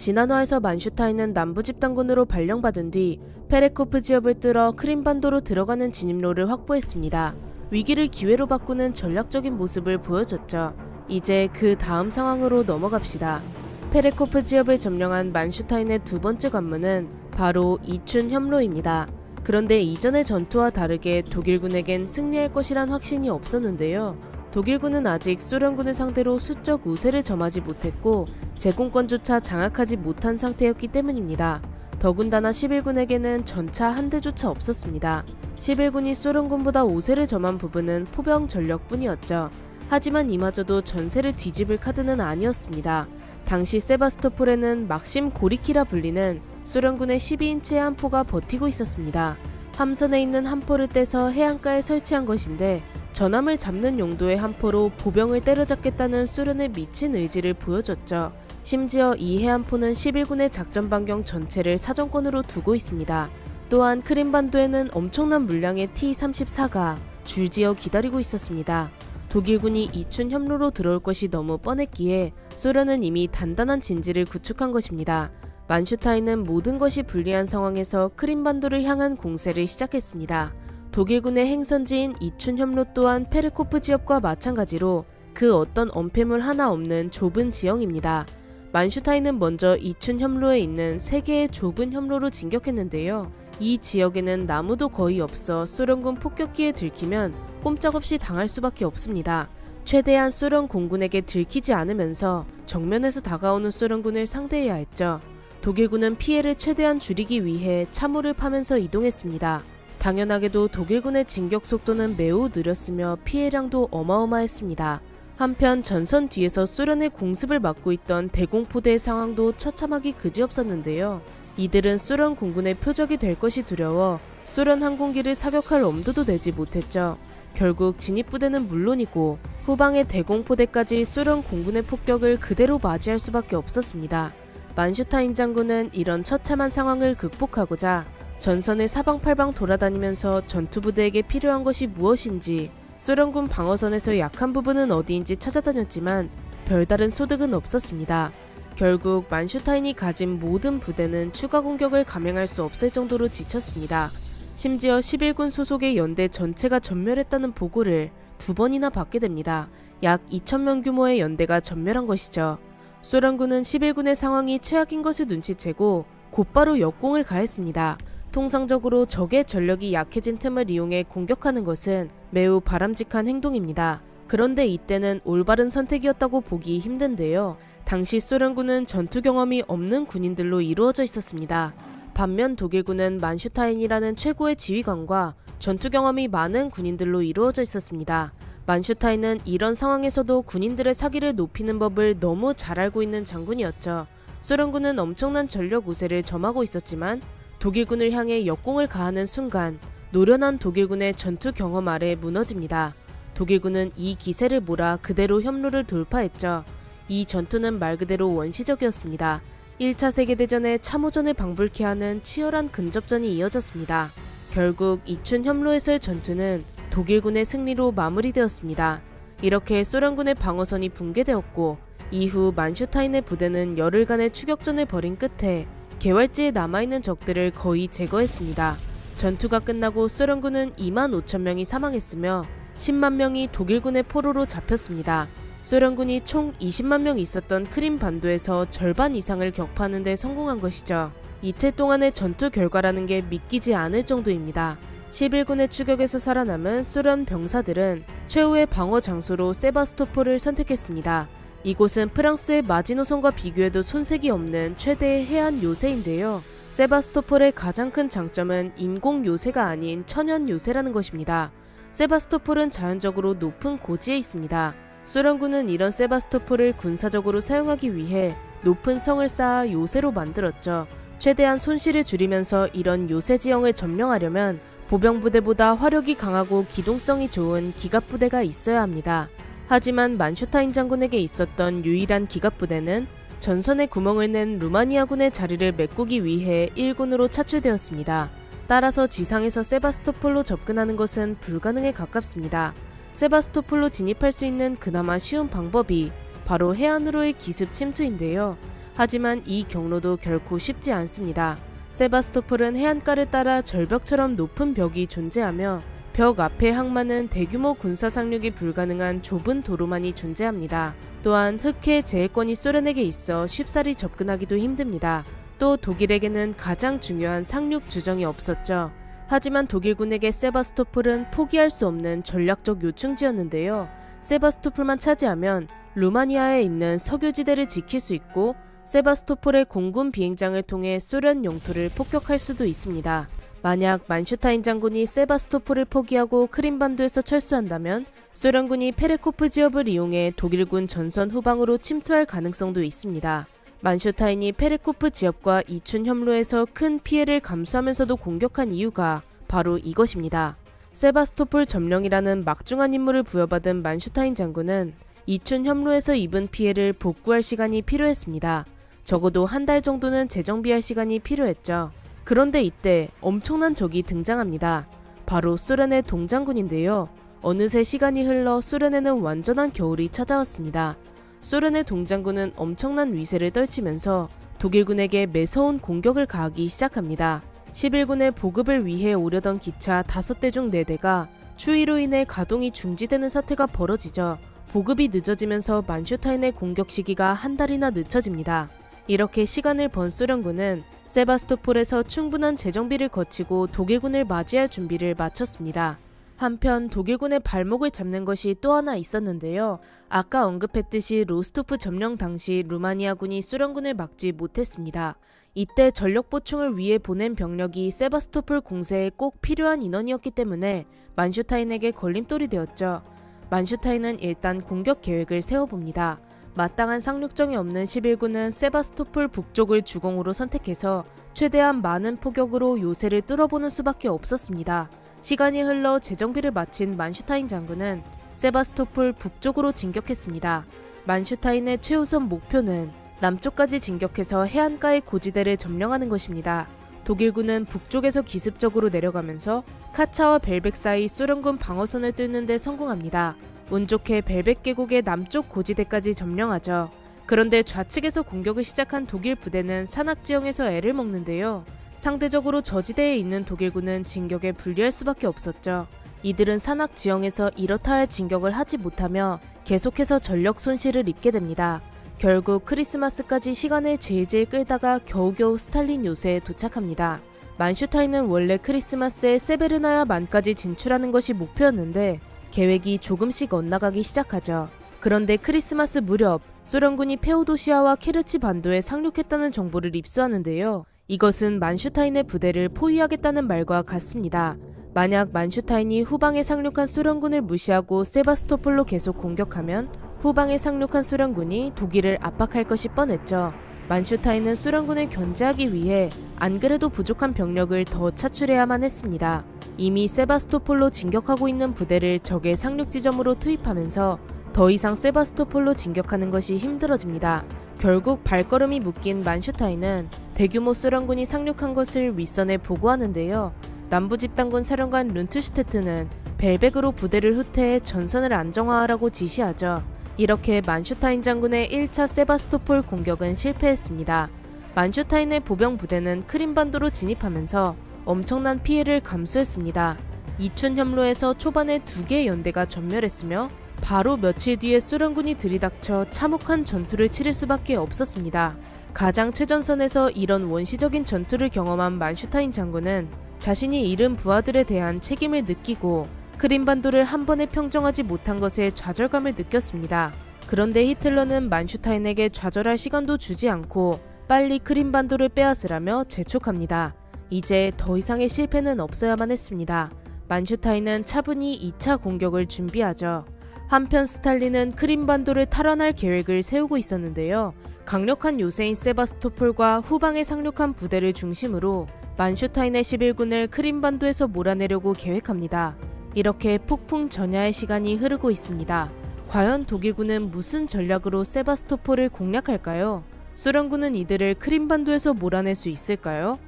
지난화에서 만슈타인은 남부 집단군으로 발령받은 뒤 페레코프 지역을 뚫어 크림반도로 들어가는 진입로를 확보했습니다. 위기를 기회로 바꾸는 전략적인 모습을 보여줬죠. 이제 그 다음 상황으로 넘어갑시다. 페레코프 지역을 점령한 만슈타인의 두 번째 관문은 바로 이춘 협로입니다. 그런데 이전의 전투와 다르게 독일군에겐 승리할 것이란 확신이 없었는데요. 독일군은 아직 소련군을 상대로 수적 우세를 점하지 못했고 제공권조차 장악하지 못한 상태였기 때문입니다. 더군다나 11군에게는 전차 한 대조차 없었습니다. 11군이 소련군보다 우세를 점한 부분은 포병 전력뿐이었죠. 하지만 이마저도 전세를 뒤집을 카드는 아니었습니다. 당시 세바스토폴에는 막심 고리키라 불리는 소련군의 12인치의 함포가 버티고 있었습니다. 함선에 있는 함포를 떼서 해안가에 설치한 것인데 전함을 잡는 용도의 함포로 보병을 때려잡겠다는 소련의 미친 의지를 보여줬죠. 심지어 이 해안포는 11군의 작전 반경 전체를 사정권으로 두고 있습니다. 또한 크림반도에는 엄청난 물량의 T-34가 줄지어 기다리고 있었습니다. 독일군이 이춘 협로로 들어올 것이 너무 뻔했기에 소련은 이미 단단한 진지를 구축한 것입니다. 만슈타인은 모든 것이 불리한 상황에서 크림반도를 향한 공세를 시작했습니다. 독일군의 행선지인 이춘 협로 또한 페르코프 지역과 마찬가지로 그 어떤 엄폐물 하나 없는 좁은 지형입니다. 만슈타인은 먼저 이춘 협로에 있는 3개의 좁은 협로로 진격했는데요. 이 지역에는 나무도 거의 없어 소련군 폭격기에 들키면 꼼짝없이 당할 수밖에 없습니다. 최대한 소련 공군에게 들키지 않으면서 정면에서 다가오는 소련군을 상대해야 했죠. 독일군은 피해를 최대한 줄이기 위해 참호를 파면서 이동했습니다. 당연하게도 독일군의 진격 속도는 매우 느렸으며 피해량도 어마어마했습니다. 한편 전선 뒤에서 소련의 공습을 막고 있던 대공포대의 상황도 처참하기 그지없었는데요. 이들은 소련 공군의 표적이 될 것이 두려워 소련 항공기를 사격할 엄두도 내지 못했죠. 결국 진입부대는 물론이고 후방의 대공포대까지 소련 공군의 폭격을 그대로 맞이할 수밖에 없었습니다. 만슈타인 장군은 이런 처참한 상황을 극복하고자 전선을 사방팔방 돌아다니면서 전투부대에게 필요한 것이 무엇인지 소련군 방어선에서 약한 부분은 어디인지 찾아다녔지만 별다른 소득은 없었습니다. 결국 만슈타인이 가진 모든 부대는 추가 공격을 감행할 수 없을 정도로 지쳤습니다. 심지어 11군 소속의 연대 전체가 전멸했다는 보고를 2번이나 받게 됩니다. 약 2,000명 규모의 연대가 전멸한 것이죠. 소련군은 11군의 상황이 최악인 것을 눈치채고 곧바로 역공을 가했습니다. 통상적으로 적의 전력이 약해진 틈을 이용해 공격하는 것은 매우 바람직한 행동입니다. 그런데 이때는 올바른 선택이었다고 보기 힘든데요. 당시 소련군은 전투 경험이 없는 군인들로 이루어져 있었습니다. 반면 독일군은 만슈타인이라는 최고의 지휘관과 전투 경험이 많은 군인들로 이루어져 있었습니다. 만슈타인은 이런 상황에서도 군인들의 사기를 높이는 법을 너무 잘 알고 있는 장군이었죠. 소련군은 엄청난 전력 우세를 점하고 있었지만 독일군을 향해 역공을 가하는 순간 노련한 독일군의 전투 경험 아래 무너집니다. 독일군은 이 기세를 몰아 그대로 협로를 돌파했죠. 이 전투는 말 그대로 원시적이었습니다. 1차 세계대전의 참호전을 방불케 하는 치열한 근접전이 이어졌습니다. 결국 이춘 협로에서의 전투는 독일군의 승리로 마무리되었습니다. 이렇게 소련군의 방어선이 붕괴되었고 이후 만슈타인의 부대는 열흘간의 추격전을 벌인 끝에 개활지에 남아있는 적들을 거의 제거했습니다. 전투가 끝나고 소련군은 25,000명이 사망했으며 10만 명이 독일군의 포로로 잡혔습니다. 소련군이 총 20만 명 있었던 크림반도에서 절반 이상을 격파하는 데 성공한 것이죠. 이틀 동안의 전투 결과라는 게 믿기지 않을 정도입니다. 11군의 추격에서 살아남은 소련 병사들은 최후의 방어 장소로 세바스토폴을 선택했습니다. 이곳은 프랑스의 마지노선과 비교해도 손색이 없는 최대의 해안 요새인데요. 세바스토폴의 가장 큰 장점은 인공 요새가 아닌 천연 요새라는 것입니다. 세바스토폴은 자연적으로 높은 고지에 있습니다. 소련군은 이런 세바스토폴을 군사적으로 사용하기 위해 높은 성을 쌓아 요새로 만들었죠. 최대한 손실을 줄이면서 이런 요새 지형을 점령하려면 보병부대보다 화력이 강하고 기동성이 좋은 기갑부대가 있어야 합니다. 하지만 만슈타인 장군에게 있었던 유일한 기갑부대는 전선에 구멍을 낸 루마니아군의 자리를 메꾸기 위해 1군으로 차출되었습니다. 따라서 지상에서 세바스토폴로 접근하는 것은 불가능에 가깝습니다. 세바스토폴로 진입할 수 있는 그나마 쉬운 방법이 바로 해안으로의 기습 침투인데요. 하지만 이 경로도 결코 쉽지 않습니다. 세바스토폴은 해안가를 따라 절벽처럼 높은 벽이 존재하며 벽 앞의 항만은 대규모 군사 상륙이 불가능한 좁은 도로만이 존재합니다. 또한 흑해 제해권이 소련에게 있어 쉽사리 접근하기도 힘듭니다. 또 독일에게는 가장 중요한 상륙 주정이 없었죠. 하지만 독일군에게 세바스토폴은 포기할 수 없는 전략적 요충지였는데요. 세바스토폴만 차지하면 루마니아에 있는 석유지대를 지킬 수 있고 세바스토폴의 공군 비행장을 통해 소련 영토를 폭격할 수도 있습니다. 만약 만슈타인 장군이 세바스토폴을 포기하고 크림반도에서 철수한다면 소련군이 페레코프 지역을 이용해 독일군 전선 후방으로 침투할 가능성도 있습니다. 만슈타인이 페레코프 지역과 이춘 협로에서 큰 피해를 감수하면서도 공격한 이유가 바로 이것입니다. 세바스토폴 점령이라는 막중한 임무를 부여받은 만슈타인 장군은 이춘 협로에서 입은 피해를 복구할 시간이 필요했습니다. 적어도 한 달 정도는 재정비할 시간이 필요했죠. 그런데 이때 엄청난 적이 등장합니다. 바로 소련의 동장군인데요. 어느새 시간이 흘러 소련에는 완전한 겨울이 찾아왔습니다. 소련의 동장군은 엄청난 위세를 떨치면서 독일군에게 매서운 공격을 가하기 시작합니다. 11군의 보급을 위해 오려던 기차 5대 중 4대가 추위로 인해 가동이 중지되는 사태가 벌어지죠. 보급이 늦어지면서 만슈타인의 공격 시기가 한 달이나 늦춰집니다. 이렇게 시간을 번 소련군은 세바스토폴에서 충분한 재정비를 거치고 독일군을 맞이할 준비를 마쳤습니다. 한편 독일군의 발목을 잡는 것이 또 하나 있었는데요. 아까 언급했듯이 로스토프 점령 당시 루마니아군이 소련군을 막지 못했습니다. 이때 전력 보충을 위해 보낸 병력이 세바스토폴 공세에 꼭 필요한 인원이었기 때문에 만슈타인에게 걸림돌이 되었죠. 만슈타인은 일단 공격 계획을 세워봅니다. 마땅한 상륙정이 없는 11군은 세바스토폴 북쪽을 주공으로 선택해서 최대한 많은 포격으로 요새를 뚫어보는 수밖에 없었습니다. 시간이 흘러 재정비를 마친 만슈타인 장군은 세바스토폴 북쪽으로 진격했습니다. 만슈타인의 최우선 목표는 남쪽까지 진격해서 해안가의 고지대를 점령하는 것입니다. 독일군은 북쪽에서 기습적으로 내려가면서 카차와 벨벡 사이 소련군 방어선을 뚫는 데 성공합니다. 운 좋게 벨벡 계곡의 남쪽 고지대까지 점령하죠. 그런데 좌측에서 공격을 시작한 독일 부대는 산악지형에서 애를 먹는데요. 상대적으로 저지대에 있는 독일군은 진격에 불리할 수밖에 없었죠. 이들은 산악지형에서 이렇다 할 진격을 하지 못하며 계속해서 전력 손실을 입게 됩니다. 결국 크리스마스까지 시간을 질질 끌다가 겨우겨우 스탈린 요새에 도착합니다. 만슈타인은 원래 크리스마스에 세베르나야 만까지 진출하는 것이 목표였는데 계획이 조금씩 엇나가기 시작하죠. 그런데 크리스마스 무렵 소련군이 페오도시아와 케르치 반도에 상륙했다는 정보를 입수하는데요. 이것은 만슈타인의 부대를 포위하겠다는 말과 같습니다. 만약 만슈타인이 후방에 상륙한 소련군을 무시하고 세바스토폴로 계속 공격하면 후방에 상륙한 소련군이 독일을 압박할 것이 뻔했죠. 만슈타인은 소련군을 견제하기 위해 안 그래도 부족한 병력을 더 차출해야만 했습니다. 이미 세바스토폴로 진격하고 있는 부대를 적의 상륙 지점으로 투입하면서 더 이상 세바스토폴로 진격하는 것이 힘들어집니다. 결국 발걸음이 묶인 만슈타인은 대규모 소련군이 상륙한 것을 윗선에 보고하는데요. 남부집단군 사령관 룬트슈테트는 벨벡으로 부대를 후퇴해 전선을 안정화하라고 지시하죠. 이렇게 만슈타인 장군의 1차 세바스토폴 공격은 실패했습니다. 만슈타인의 보병 부대는 크림반도로 진입하면서 엄청난 피해를 감수했습니다. 이춘 협로에서 초반에 2개의 연대가 전멸했으며 바로 며칠 뒤에 소련군이 들이닥쳐 참혹한 전투를 치를 수밖에 없었습니다. 가장 최전선에서 이런 원시적인 전투를 경험한 만슈타인 장군은 자신이 잃은 부하들에 대한 책임을 느끼고 크림반도를 한 번에 평정하지 못한 것에 좌절감을 느꼈습니다. 그런데 히틀러는 만슈타인에게 좌절할 시간도 주지 않고 빨리 크림반도를 빼앗으라며 재촉합니다. 이제 더 이상의 실패는 없어야만 했습니다. 만슈타인은 차분히 2차 공격을 준비하죠. 한편 스탈린은 크림반도를 탈환할 계획을 세우고 있었는데요. 강력한 요새인 세바스토폴과 후방에 상륙한 부대를 중심으로 만슈타인의 11군을 크림반도에서 몰아내려고 계획합니다. 이렇게 폭풍 전야의 시간이 흐르고 있습니다. 과연 독일군은 무슨 전략으로 세바스토폴을 공략할까요? 소련군은 이들을 크림반도에서 몰아낼 수 있을까요?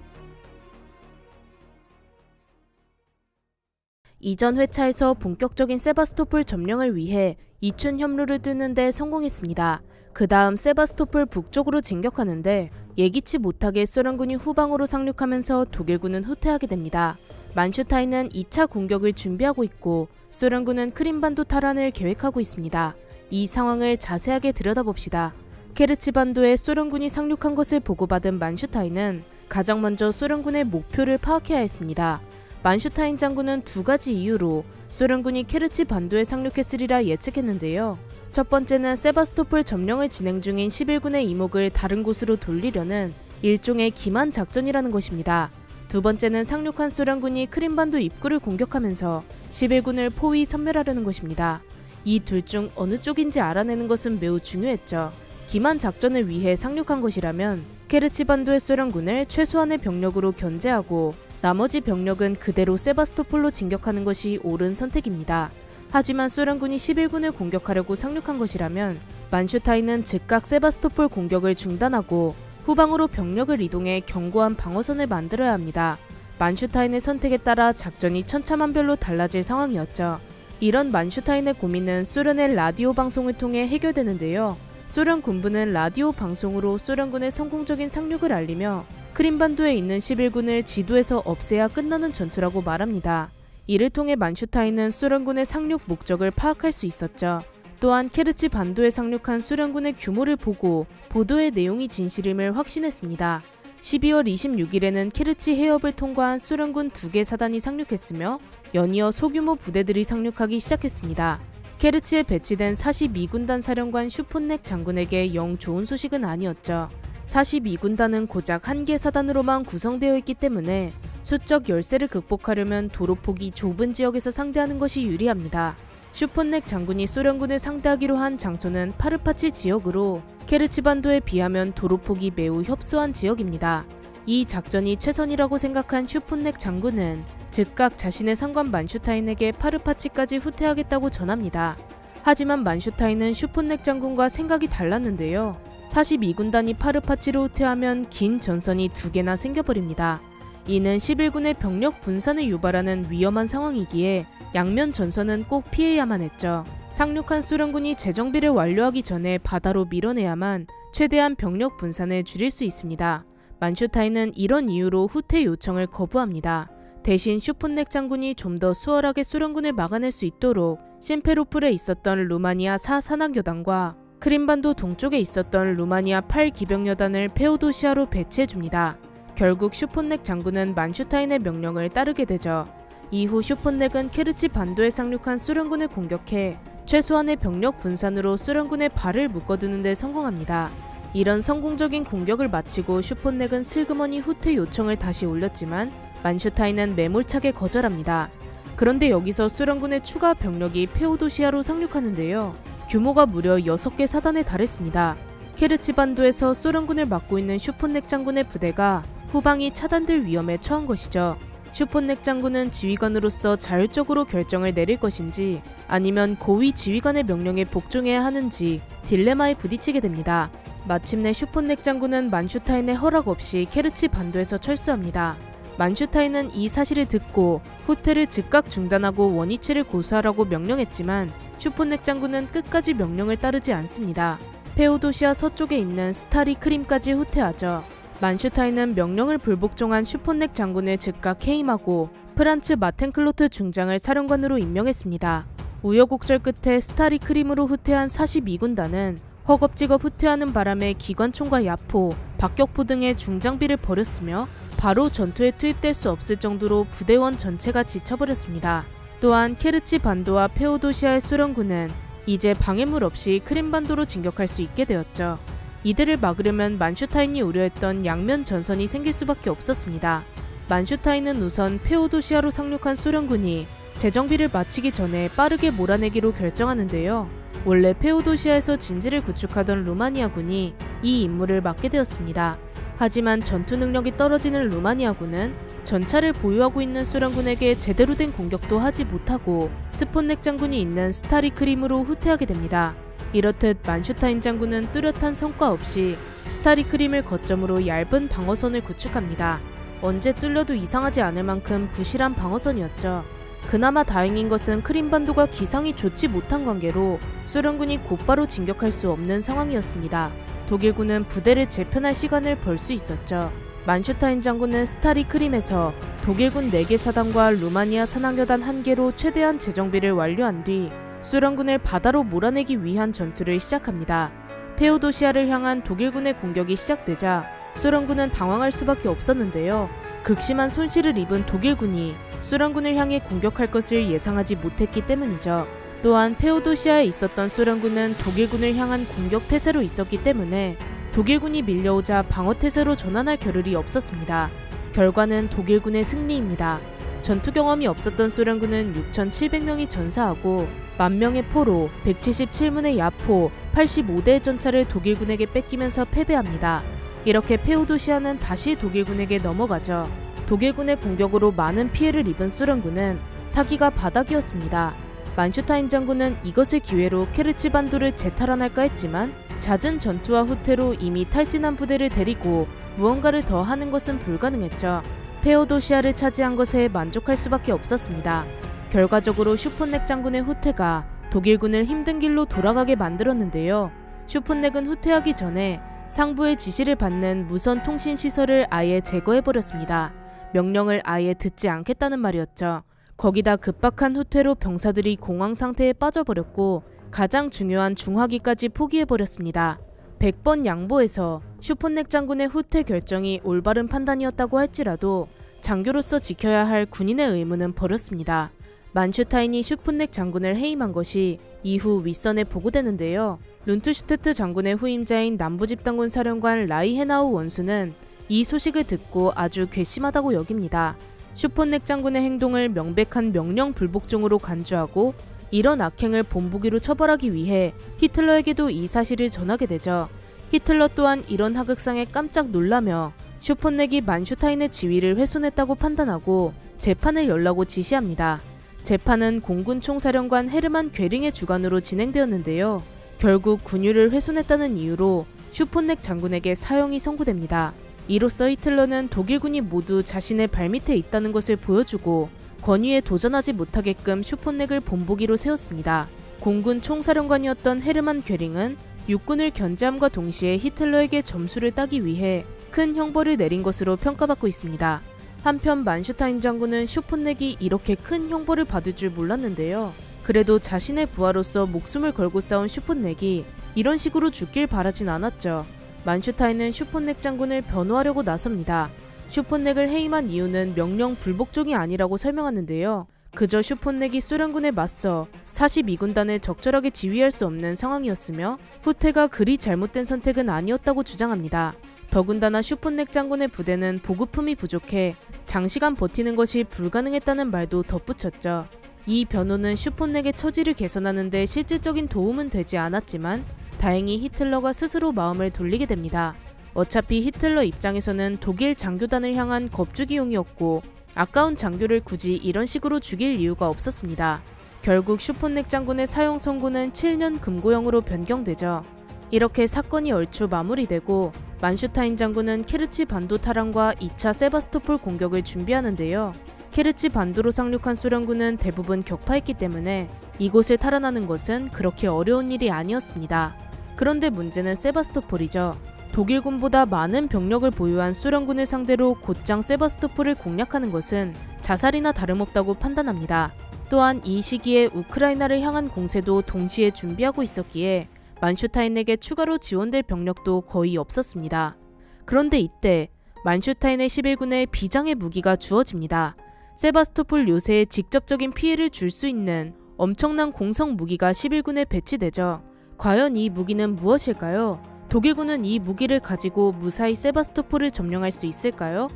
이전 회차에서 본격적인 세바스토폴 점령을 위해 이춘 협로를 뚫는 데 성공했습니다. 그 다음 세바스토폴 북쪽으로 진격하는데 예기치 못하게 소련군이 후방으로 상륙하면서 독일군은 후퇴하게 됩니다. 만슈타인은 2차 공격을 준비하고 있고 소련군은 크림반도 탈환을 계획하고 있습니다. 이 상황을 자세하게 들여다봅시다. 케르치반도에 소련군이 상륙한 것을 보고받은 만슈타인은 가장 먼저 소련군의 목표를 파악해야 했습니다. 만슈타인 장군은 두 가지 이유로 소련군이 케르치반도에 상륙했으리라 예측했는데요. 첫 번째는 세바스토폴 점령을 진행 중인 11군의 이목을 다른 곳으로 돌리려는 일종의 기만 작전이라는 것입니다. 두 번째는 상륙한 소련군이 크림반도 입구를 공격하면서 11군을 포위 섬멸하려는 것입니다. 이 둘 중 어느 쪽인지 알아내는 것은 매우 중요했죠. 기만 작전을 위해 상륙한 것이라면 케르치반도의 소련군을 최소한의 병력으로 견제하고 나머지 병력은 그대로 세바스토폴로 진격하는 것이 옳은 선택입니다. 하지만 소련군이 11군을 공격하려고 상륙한 것이라면 만슈타인은 즉각 세바스토폴 공격을 중단하고 후방으로 병력을 이동해 견고한 방어선을 만들어야 합니다. 만슈타인의 선택에 따라 작전이 천차만별로 달라질 상황이었죠. 이런 만슈타인의 고민은 소련의 라디오 방송을 통해 해결되는데요. 소련 군부는 라디오 방송으로 소련군의 성공적인 상륙을 알리며 크림반도에 있는 11군을 지도에서 없애야 끝나는 전투라고 말합니다. 이를 통해 만슈타인은 소련군의 상륙 목적을 파악할 수 있었죠. 또한 케르치 반도에 상륙한 소련군의 규모를 보고 보도의 내용이 진실임을 확신했습니다. 12월 26일에는 케르치 해협을 통과한 소련군 2개 사단이 상륙했으며 연이어 소규모 부대들이 상륙하기 시작했습니다. 케르치에 배치된 42군단 사령관 슈폰넥 장군에게 영 좋은 소식은 아니었죠. 42군단은 고작 1개 사단으로만 구성되어 있기 때문에 수적 열세를 극복하려면 도로폭이 좁은 지역에서 상대하는 것이 유리합니다. 슈폰넥 장군이 소련군을 상대하기로 한 장소는 파르파치 지역으로 케르치반도에 비하면 도로폭이 매우 협소한 지역입니다. 이 작전이 최선이라고 생각한 슈폰넥 장군은 즉각 자신의 상관 만슈타인에게 파르파치까지 후퇴하겠다고 전합니다. 하지만 만슈타인은 슈폰넥 장군과 생각이 달랐는데요. 42군단이 파르파치로 후퇴하면 긴 전선이 2개나 생겨버립니다. 이는 11군의 병력 분산을 유발하는 위험한 상황이기에 양면 전선은 꼭 피해야만 했죠. 상륙한 소련군이 재정비를 완료하기 전에 바다로 밀어내야만 최대한 병력 분산을 줄일 수 있습니다. 만슈타인은 이런 이유로 후퇴 요청을 거부합니다. 대신 슈폰넥 장군이 좀 더 수월하게 소련군을 막아낼 수 있도록 심페로폴에 있었던 루마니아 4산악여단과 크림반도 동쪽에 있었던 루마니아 8기병여단을 페오도시아로 배치해줍니다. 결국 슈폰넥 장군은 만슈타인의 명령을 따르게 되죠. 이후 슈폰넥은 케르치 반도에 상륙한 소련군을 공격해 최소한의 병력 분산으로 소련군의 발을 묶어두는 데 성공합니다. 이런 성공적인 공격을 마치고 슈폰넥은 슬그머니 후퇴 요청을 다시 올렸지만 만슈타인은 매몰차게 거절합니다. 그런데 여기서 소련군의 추가 병력이 페오도시아로 상륙하는데요. 규모가 무려 6개 사단에 달했습니다. 케르치반도에서 소련군을 맡고 있는 슈폰넥 장군의 부대가 후방이 차단될 위험에 처한 것이죠. 슈폰넥 장군은 지휘관으로서 자율적으로 결정을 내릴 것인지 아니면 고위 지휘관의 명령에 복종해야 하는지 딜레마에 부딪히게 됩니다. 마침내 슈폰넥 장군은 만슈타인의 허락 없이 케르치 반도에서 철수합니다. 만슈타인은 이 사실을 듣고 후퇴를 즉각 중단하고 원위치를 고수하라고 명령했지만 슈폰넥 장군은 끝까지 명령을 따르지 않습니다. 페오도시아 서쪽에 있는 스타리 크림까지 후퇴하죠. 만슈타인은 명령을 불복종한 슈폰넥 장군을 즉각 해임하고 프란츠 마텐클로트 중장을 사령관으로 임명했습니다. 우여곡절 끝에 스타리 크림으로 후퇴한 42군단은 허겁지겁 후퇴하는 바람에 기관총과 야포, 박격포 등의 중장비를 버렸으며 바로 전투에 투입될 수 없을 정도로 부대원 전체가 지쳐버렸습니다. 또한 케르치 반도와 페오도시아의 소련군은 이제 방해물 없이 크림반도로 진격할 수 있게 되었죠. 이들을 막으려면 만슈타인이 우려했던 양면 전선이 생길 수밖에 없었습니다. 만슈타인은 우선 페오도시아로 상륙한 소련군이 재정비를 마치기 전에 빠르게 몰아내기로 결정하는데요. 원래 페오도시아에서 진지를 구축하던 루마니아군이 이 임무를 맡게 되었습니다. 하지만 전투 능력이 떨어지는 루마니아군은 전차를 보유하고 있는 소련군에게 제대로 된 공격도 하지 못하고 스폰넥 장군이 있는 스타리 크림으로 후퇴하게 됩니다. 이렇듯 만슈타인 장군은 뚜렷한 성과 없이 스타리 크림을 거점으로 얇은 방어선을 구축합니다. 언제 뚫려도 이상하지 않을 만큼 부실한 방어선이었죠. 그나마 다행인 것은 크림반도가 기상이 좋지 못한 관계로 소련군이 곧바로 진격할 수 없는 상황이었습니다. 독일군은 부대를 재편할 시간을 벌 수 있었죠. 만슈타인 장군은 스타리 크림에서 독일군 4개 사단과 루마니아 산악여단 1개로 최대한 재정비를 완료한 뒤 소련군을 바다로 몰아내기 위한 전투를 시작합니다. 페오도시아를 향한 독일군의 공격이 시작되자 소련군은 당황할 수밖에 없었는데요. 극심한 손실을 입은 독일군이 소련군을 향해 공격할 것을 예상하지 못했기 때문이죠. 또한 페오도시아에 있었던 소련군은 독일군을 향한 공격 태세로 있었기 때문에 독일군이 밀려오자 방어 태세로 전환할 겨를이 없었습니다. 결과는 독일군의 승리입니다. 전투 경험이 없었던 소련군은 6,700명이 전사하고 10,000명의 포로, 177문의 야포, 85대의 전차를 독일군에게 뺏기면서 패배합니다. 이렇게 페오도시아는 다시 독일군에게 넘어가죠. 독일군의 공격으로 많은 피해를 입은 소련군은 사기가 바닥이었습니다. 만슈타인 장군은 이것을 기회로 케르치반도를 재탈환할까 했지만 잦은 전투와 후퇴로 이미 탈진한 부대를 데리고 무언가를 더 하는 것은 불가능했죠. 페오도시아를 차지한 것에 만족할 수밖에 없었습니다. 결과적으로 슈폰넥 장군의 후퇴가 독일군을 힘든 길로 돌아가게 만들었는데요. 슈폰넥은 후퇴하기 전에 상부의 지시를 받는 무선 통신 시설을 아예 제거해버렸습니다. 명령을 아예 듣지 않겠다는 말이었죠. 거기다 급박한 후퇴로 병사들이 공황 상태에 빠져버렸고 가장 중요한 중화기까지 포기해버렸습니다. 100번 양보해서 슈폰넥 장군의 후퇴 결정이 올바른 판단이었다고 할지라도 장교로서 지켜야 할 군인의 의무는 버렸습니다. 만슈타인이 슈폰넥 장군을 해임한 것이 이후 윗선에 보고되는데요. 룬투슈테트 장군의 후임자인 남부집단군 사령관 라이헤나우 원수는 이 소식을 듣고 아주 괘씸하다고 여깁니다. 슈폰넥 장군의 행동을 명백한 명령 불복종으로 간주하고 이런 악행을 본보기로 처벌하기 위해 히틀러에게도 이 사실을 전하게 되죠. 히틀러 또한 이런 하극상에 깜짝 놀라며 슈폰넥이 만슈타인의 지위를 훼손했다고 판단하고 재판을 열라고 지시합니다. 재판은 공군 총사령관 헤르만 괴링의 주관으로 진행되었는데요. 결국 군유를 훼손했다는 이유로 슈폰넥 장군에게 사형이 선고됩니다. 이로써 히틀러는 독일군이 모두 자신의 발밑에 있다는 것을 보여주고 권위에 도전하지 못하게끔 슈폰넥을 본보기로 세웠습니다. 공군 총사령관이었던 헤르만 괴링은 육군을 견제함과 동시에 히틀러에게 점수를 따기 위해 큰 형벌을 내린 것으로 평가받고 있습니다. 한편 만슈타인 장군은 슈폰넥이 이렇게 큰 형벌을 받을 줄 몰랐는데요. 그래도 자신의 부하로서 목숨을 걸고 싸운 슈폰넥이 이런 식으로 죽길 바라진 않았죠. 만슈타인은 슈폰넥 장군을 변호하려고 나섭니다. 슈폰넥을 해임한 이유는 명령 불복종이 아니라고 설명하는데요. 그저 슈폰넥이 소련군에 맞서 42군단을 적절하게 지휘할 수 없는 상황이었으며 후퇴가 그리 잘못된 선택은 아니었다고 주장합니다. 더군다나 슈폰넥 장군의 부대는 보급품이 부족해 장시간 버티는 것이 불가능했다는 말도 덧붙였죠. 이 변호는 슈폰넥의 처지를 개선하는 데 실질적인 도움은 되지 않았지만 다행히 히틀러가 스스로 마음을 돌리게 됩니다. 어차피 히틀러 입장에서는 독일 장교단을 향한 겁주기용이었고 아까운 장교를 굳이 이런 식으로 죽일 이유가 없었습니다. 결국 슈폰넥 장군의 사형 선고는 7년 금고형으로 변경되죠. 이렇게 사건이 얼추 마무리되고 만슈타인 장군은 케르치 반도 탈환과 2차 세바스토폴 공격을 준비하는데요. 케르치 반도로 상륙한 소련군은 대부분 격파했기 때문에 이곳을 탈환하는 것은 그렇게 어려운 일이 아니었습니다. 그런데 문제는 세바스토폴이죠. 독일군보다 많은 병력을 보유한 소련군을 상대로 곧장 세바스토폴을 공략하는 것은 자살이나 다름없다고 판단합니다. 또한 이 시기에 우크라이나를 향한 공세도 동시에 준비하고 있었기에 만슈타인에게 추가로 지원될 병력도 거의 없었습니다. 그런데 이때 만슈타인의 11군에 비장의 무기가 주어집니다. 세바스토폴 요새에 직접적인 피해를 줄 수 있는 엄청난 공성 무기가 11군에 배치되죠. 과연 이 무기는 무엇일까요? 독일군은 이 무기를 가지고 무사히 세바스토폴을 점령할 수 있을까요?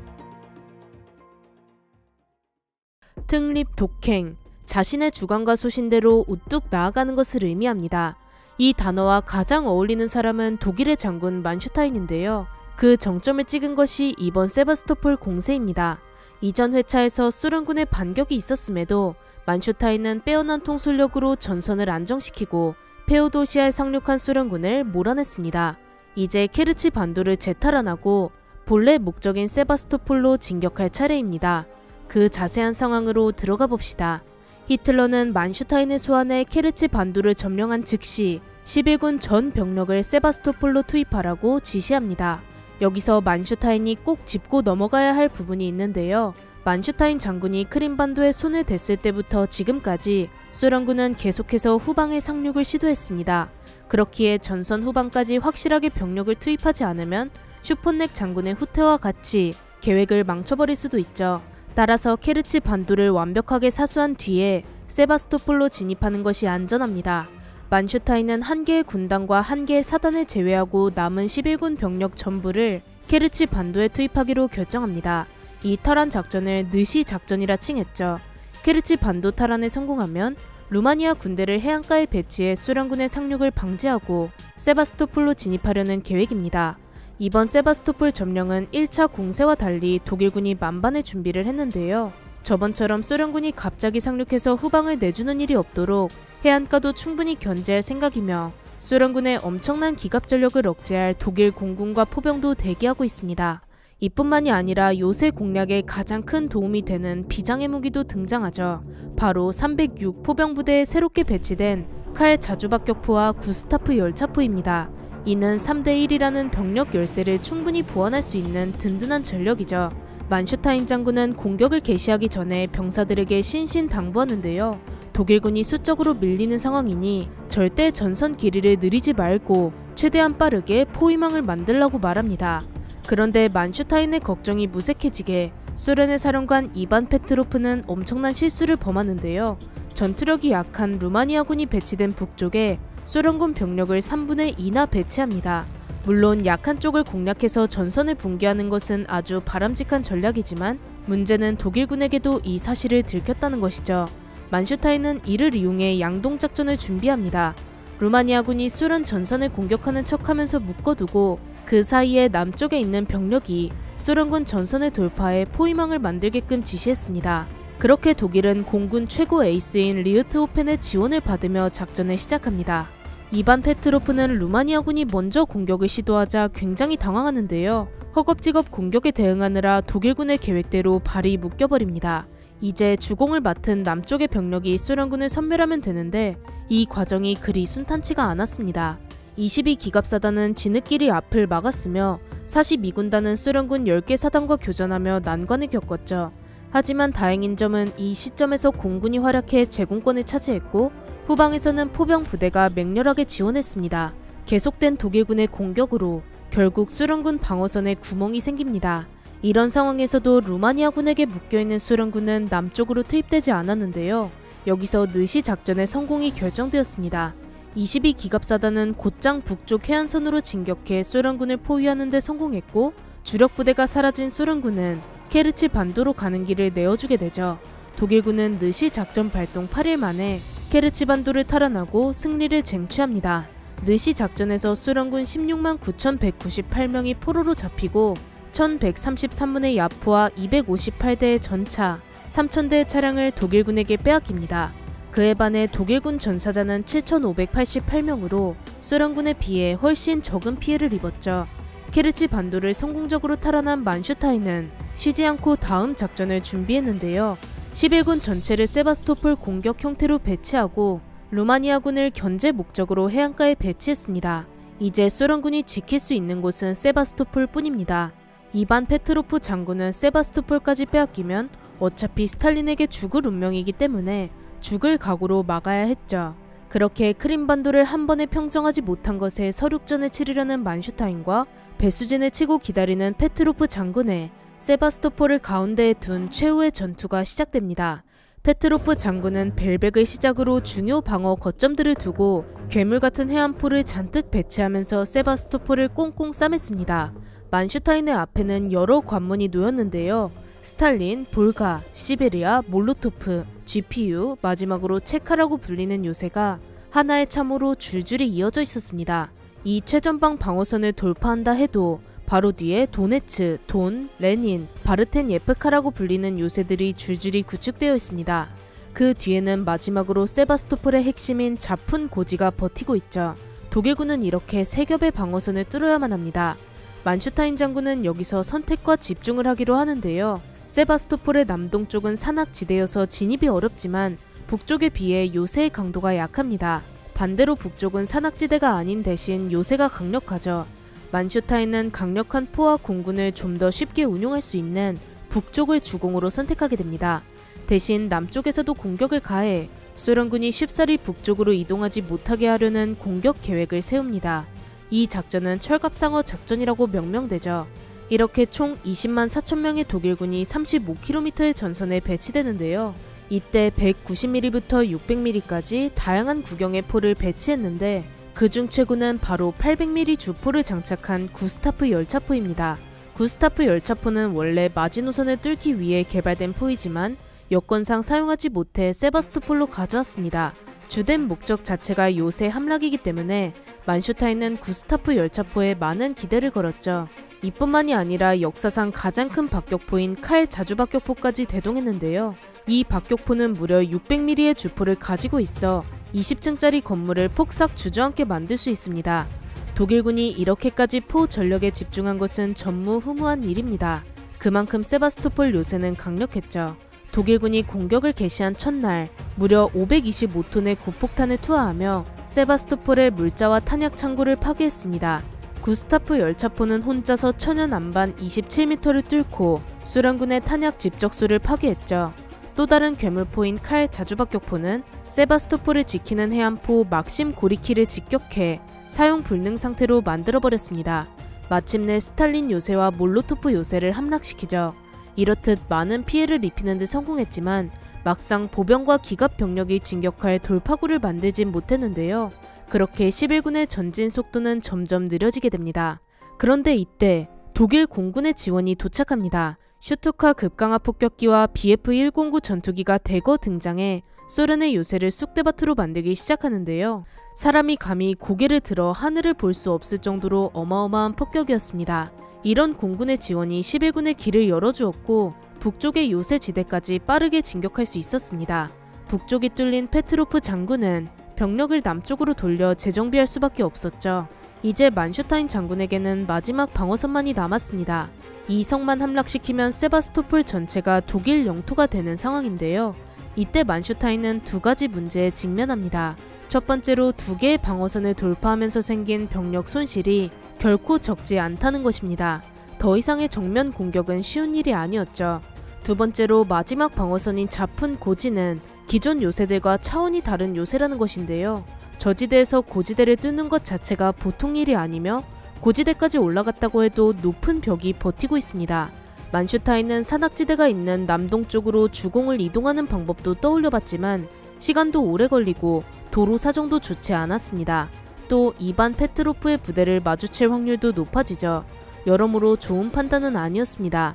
특립 독행, 자신의 주관과 소신대로 우뚝 나아가는 것을 의미합니다. 이 단어와 가장 어울리는 사람은 독일의 장군 만슈타인인데요. 그 정점을 찍은 것이 이번 세바스토폴 공세입니다. 이전 회차에서 소련군의 반격이 있었음에도 만슈타인은 빼어난 통솔력으로 전선을 안정시키고 페오도시아에 상륙한 소련군을 몰아냈습니다. 이제 케르치 반도를 재탈환하고 본래 목적인 세바스토폴로 진격할 차례입니다. 그 자세한 상황으로 들어가 봅시다. 히틀러는 만슈타인의 소환에 케르치 반도를 점령한 즉시 11군 전 병력을 세바스토폴로 투입하라고 지시합니다. 여기서 만슈타인이 꼭 짚고 넘어가야 할 부분이 있는데요. 만슈타인 장군이 크림반도에 손을 댔을 때부터 지금까지 소련군은 계속해서 후방의 상륙을 시도했습니다. 그렇기에 전선 후방까지 확실하게 병력을 투입하지 않으면 슈폰넥 장군의 후퇴와 같이 계획을 망쳐버릴 수도 있죠. 따라서 케르치 반도를 완벽하게 사수한 뒤에 세바스토폴로 진입하는 것이 안전합니다. 만슈타인은 한 개의 군단과 한 개의 사단을 제외하고 남은 11군 병력 전부를 케르치 반도에 투입하기로 결정합니다. 이 탈환 작전을 느시 작전이라 칭했죠. 케르치 반도 탈환에 성공하면 루마니아 군대를 해안가에 배치해 소련군의 상륙을 방지하고 세바스토폴로 진입하려는 계획입니다. 이번 세바스토폴 점령은 1차 공세와 달리 독일군이 만반의 준비를 했는데요. 저번처럼 소련군이 갑자기 상륙해서 후방을 내주는 일이 없도록 해안가도 충분히 견제할 생각이며 소련군의 엄청난 기갑 전력을 억제할 독일 공군과 포병도 대기하고 있습니다. 이뿐만이 아니라 요새 공략에 가장 큰 도움이 되는 비장의 무기도 등장하죠. 바로 306 포병부대에 새롭게 배치된 칼 자주박격포와 구스타프 열차포입니다. 이는 3대1이라는 병력 열세를 충분히 보완할 수 있는 든든한 전력이죠. 만슈타인 장군은 공격을 개시하기 전에 병사들에게 신신당부하는데요. 독일군이 수적으로 밀리는 상황이니 절대 전선 길이를 느리지 말고 최대한 빠르게 포위망을 만들라고 말합니다. 그런데 만슈타인의 걱정이 무색해지게 소련의 사령관 이반 페트로프는 엄청난 실수를 범하는데요. 전투력이 약한 루마니아군이 배치된 북쪽에 소련군 병력을 3분의 2나 배치합니다. 물론 약한 쪽을 공략해서 전선을 붕괴하는 것은 아주 바람직한 전략이지만 문제는 독일군에게도 이 사실을 들켰다는 것이죠. 만슈타인은 이를 이용해 양동작전을 준비합니다. 루마니아군이 소련 전선을 공격하는 척하면서 묶어두고 그 사이에 남쪽에 있는 병력이 소련군 전선을 돌파해 포위망을 만들게끔 지시했습니다. 그렇게 독일은 공군 최고 에이스인 리흐트호펜의 지원을 받으며 작전을 시작합니다. 이반 페트로프는 루마니아군이 먼저 공격을 시도하자 굉장히 당황하는데요. 허겁지겁 공격에 대응하느라 독일군의 계획대로 발이 묶여버립니다. 이제 주공을 맡은 남쪽의 병력이 소련군을 섬멸하면 되는데 이 과정이 그리 순탄치가 않았습니다. 22기갑사단은 지느끼리 앞을 막았으며 42군단은 소련군 10개 사단과 교전하며 난관을 겪었죠. 하지만 다행인 점은 이 시점에서 공군이 활약해 제공권을 차지했고 후방에서는 포병 부대가 맹렬하게 지원했습니다. 계속된 독일군의 공격으로 결국 소련군 방어선에 구멍이 생깁니다. 이런 상황에서도 루마니아군에게 묶여있는 소련군은 남쪽으로 투입되지 않았는데요. 여기서 느시 작전의 성공이 결정되었습니다. 22기갑사단은 곧장 북쪽 해안선으로 진격해 소련군을 포위하는 데 성공했고 주력 부대가 사라진 소련군은 케르치 반도로 가는 길을 내어주게 되죠. 독일군은 느시 작전 발동 8일 만에 케르치 반도를 탈환하고 승리를 쟁취합니다. 느시 작전에서 소련군 16만 9,198명이 포로로 잡히고 1,133문의 야포와 258대의 전차, 3,000대의 차량을 독일군에게 빼앗깁니다. 그에 반해 독일군 전사자는 7,588명으로 소련군에 비해 훨씬 적은 피해를 입었죠. 케르치 반도를 성공적으로 탈환한 만슈타인은 쉬지 않고 다음 작전을 준비했는데요. 11군 전체를 세바스토폴 공격 형태로 배치하고 루마니아군을 견제 목적으로 해안가에 배치했습니다. 이제 소련군이 지킬 수 있는 곳은 세바스토폴 뿐입니다. 이반 페트로프 장군은 세바스토폴까지 빼앗기면 어차피 스탈린에게 죽을 운명이기 때문에 죽을 각오로 막아야 했죠. 그렇게 크림반도를 한 번에 평정하지 못한 것에 서륙전을 치르려는 만슈타인과 배수진을 치고 기다리는 페트로프 장군의 세바스토폴을 가운데에 둔 최후의 전투가 시작됩니다. 페트로프 장군은 벨벡을 시작으로 중요 방어 거점들을 두고 괴물같은 해안포를 잔뜩 배치하면서 세바스토폴을 꽁꽁 싸맸습니다. 만슈타인의 앞에는 여러 관문이 놓였는데요. 스탈린, 볼가, 시베리아, 몰로토프, GPU, 마지막으로 체카라고 불리는 요새가 하나의 참호로 줄줄이 이어져 있었습니다. 이 최전방 방어선을 돌파한다 해도 바로 뒤에 도네츠, 돈, 레닌, 바르텐 예프카라고 불리는 요새들이 줄줄이 구축되어 있습니다. 그 뒤에는 마지막으로 세바스토폴의 핵심인 자푼 고지가 버티고 있죠. 독일군은 이렇게 세 겹의 방어선을 뚫어야만 합니다. 만슈타인 장군은 여기서 선택과 집중을 하기로 하는데요. 세바스토폴의 남동쪽은 산악지대여서 진입이 어렵지만 북쪽에 비해 요새의 강도가 약합니다. 반대로 북쪽은 산악지대가 아닌 대신 요새가 강력하죠. 만슈타인은 강력한 포와 공군을 좀 더 쉽게 운용할 수 있는 북쪽을 주공으로 선택하게 됩니다. 대신 남쪽에서도 공격을 가해 소련군이 쉽사리 북쪽으로 이동하지 못하게 하려는 공격 계획을 세웁니다. 이 작전은 철갑상어 작전이라고 명명되죠. 이렇게 총 20만 4천 명의 독일군이 35km의 전선에 배치되는데요. 이때 190mm부터 600mm까지 다양한 구경의 포를 배치했는데 그중 최고는 바로 800mm 주포를 장착한 구스타프 열차포입니다. 구스타프 열차포는 원래 마지노선을 뚫기 위해 개발된 포이지만 여건상 사용하지 못해 세바스토폴로 가져왔습니다. 주된 목적 자체가 요새 함락이기 때문에 만슈타인은 구스타프 열차포에 많은 기대를 걸었죠. 이뿐만이 아니라 역사상 가장 큰 박격포인 칼 자주박격포까지 대동했는데요. 이 박격포는 무려 600mm의 주포를 가지고 있어 20층짜리 건물을 폭삭 주저앉게 만들 수 있습니다. 독일군이 이렇게까지 포 전력에 집중한 것은 전무후무한 일입니다. 그만큼 세바스토폴 요새는 강력했죠. 독일군이 공격을 개시한 첫날 무려 525톤의 고폭탄을 투하하며 세바스토폴의 물자와 탄약 창고를 파괴했습니다. 구스타프 열차포는 혼자서 천연 안반 27m를 뚫고 소련군의 탄약 집적소를 파괴했죠. 또 다른 괴물포인 칼 자주박격포는 세바스토폴을 지키는 해안포 막심 고리키를 직격해 사용 불능 상태로 만들어버렸습니다. 마침내 스탈린 요새와 몰로토프 요새를 함락시키죠. 이렇듯 많은 피해를 입히는 데 성공했지만 막상 보병과 기갑 병력이 진격할 돌파구를 만들진 못했는데요. 그렇게 11군의 전진 속도는 점점 느려지게 됩니다. 그런데 이때 독일 공군의 지원이 도착합니다. 슈투카 급강화 폭격기와 BF-109 전투기가 대거 등장해 소련의 요새를 쑥대밭으로 만들기 시작하는데요. 사람이 감히 고개를 들어 하늘을 볼 수 없을 정도로 어마어마한 폭격이었습니다. 이런 공군의 지원이 11군의 길을 열어주었고 북쪽의 요새 지대까지 빠르게 진격할 수 있었습니다. 북쪽이 뚫린 페트로프 장군은 병력을 남쪽으로 돌려 재정비할 수밖에 없었죠. 이제 만슈타인 장군에게는 마지막 방어선만이 남았습니다. 이 성만 함락시키면 세바스토폴 전체가 독일 영토가 되는 상황인데요. 이때 만슈타인은 두 가지 문제에 직면합니다. 첫 번째로 두 개의 방어선을 돌파하면서 생긴 병력 손실이 결코 적지 않다는 것입니다. 더 이상의 정면 공격은 쉬운 일이 아니었죠. 두 번째로 마지막 방어선인 자푼 고지는 기존 요새들과 차원이 다른 요새라는 것인데요. 저지대에서 고지대를 뚫는 것 자체가 보통 일이 아니며 고지대까지 올라갔다고 해도 높은 벽이 버티고 있습니다. 만슈타인은 산악지대가 있는 남동쪽으로 주공을 이동하는 방법도 떠올려봤지만 시간도 오래 걸리고 도로 사정도 좋지 않았습니다. 또 이반 페트로프의 부대를 마주칠 확률도 높아지죠. 여러모로 좋은 판단은 아니었습니다.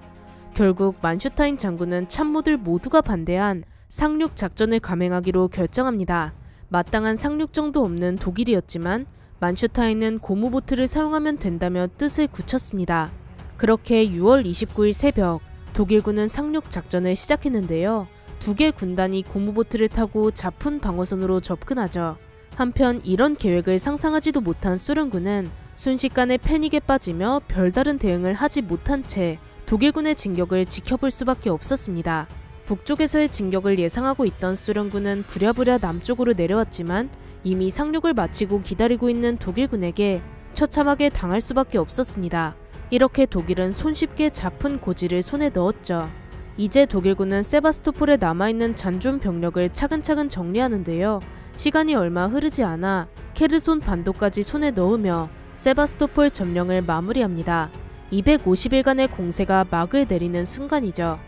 결국 만슈타인 장군은 참모들 모두가 반대한 상륙 작전을 감행하기로 결정합니다. 마땅한 상륙정도 없는 독일이었지만 만슈타인은 고무보트를 사용하면 된다며 뜻을 굳혔습니다. 그렇게 6월 29일 새벽 독일군은 상륙 작전을 시작했는데요. 두 개 군단이 고무보트를 타고 자푼 방어선으로 접근하죠. 한편 이런 계획을 상상하지도 못한 소련군은 순식간에 패닉에 빠지며 별다른 대응을 하지 못한 채 독일군의 진격을 지켜볼 수밖에 없었습니다. 북쪽에서의 진격을 예상하고 있던 소련군은 부랴부랴 남쪽으로 내려왔지만 이미 상륙을 마치고 기다리고 있는 독일군에게 처참하게 당할 수밖에 없었습니다. 이렇게 독일은 손쉽게 자푼 고지를 손에 넣었죠. 이제 독일군은 세바스토폴에 남아있는 잔존 병력을 차근차근 정리하는데요. 시간이 얼마 흐르지 않아 케르손 반도까지 손에 넣으며 세바스토폴 점령을 마무리합니다. 250일간의 공세가 막을 내리는 순간이죠.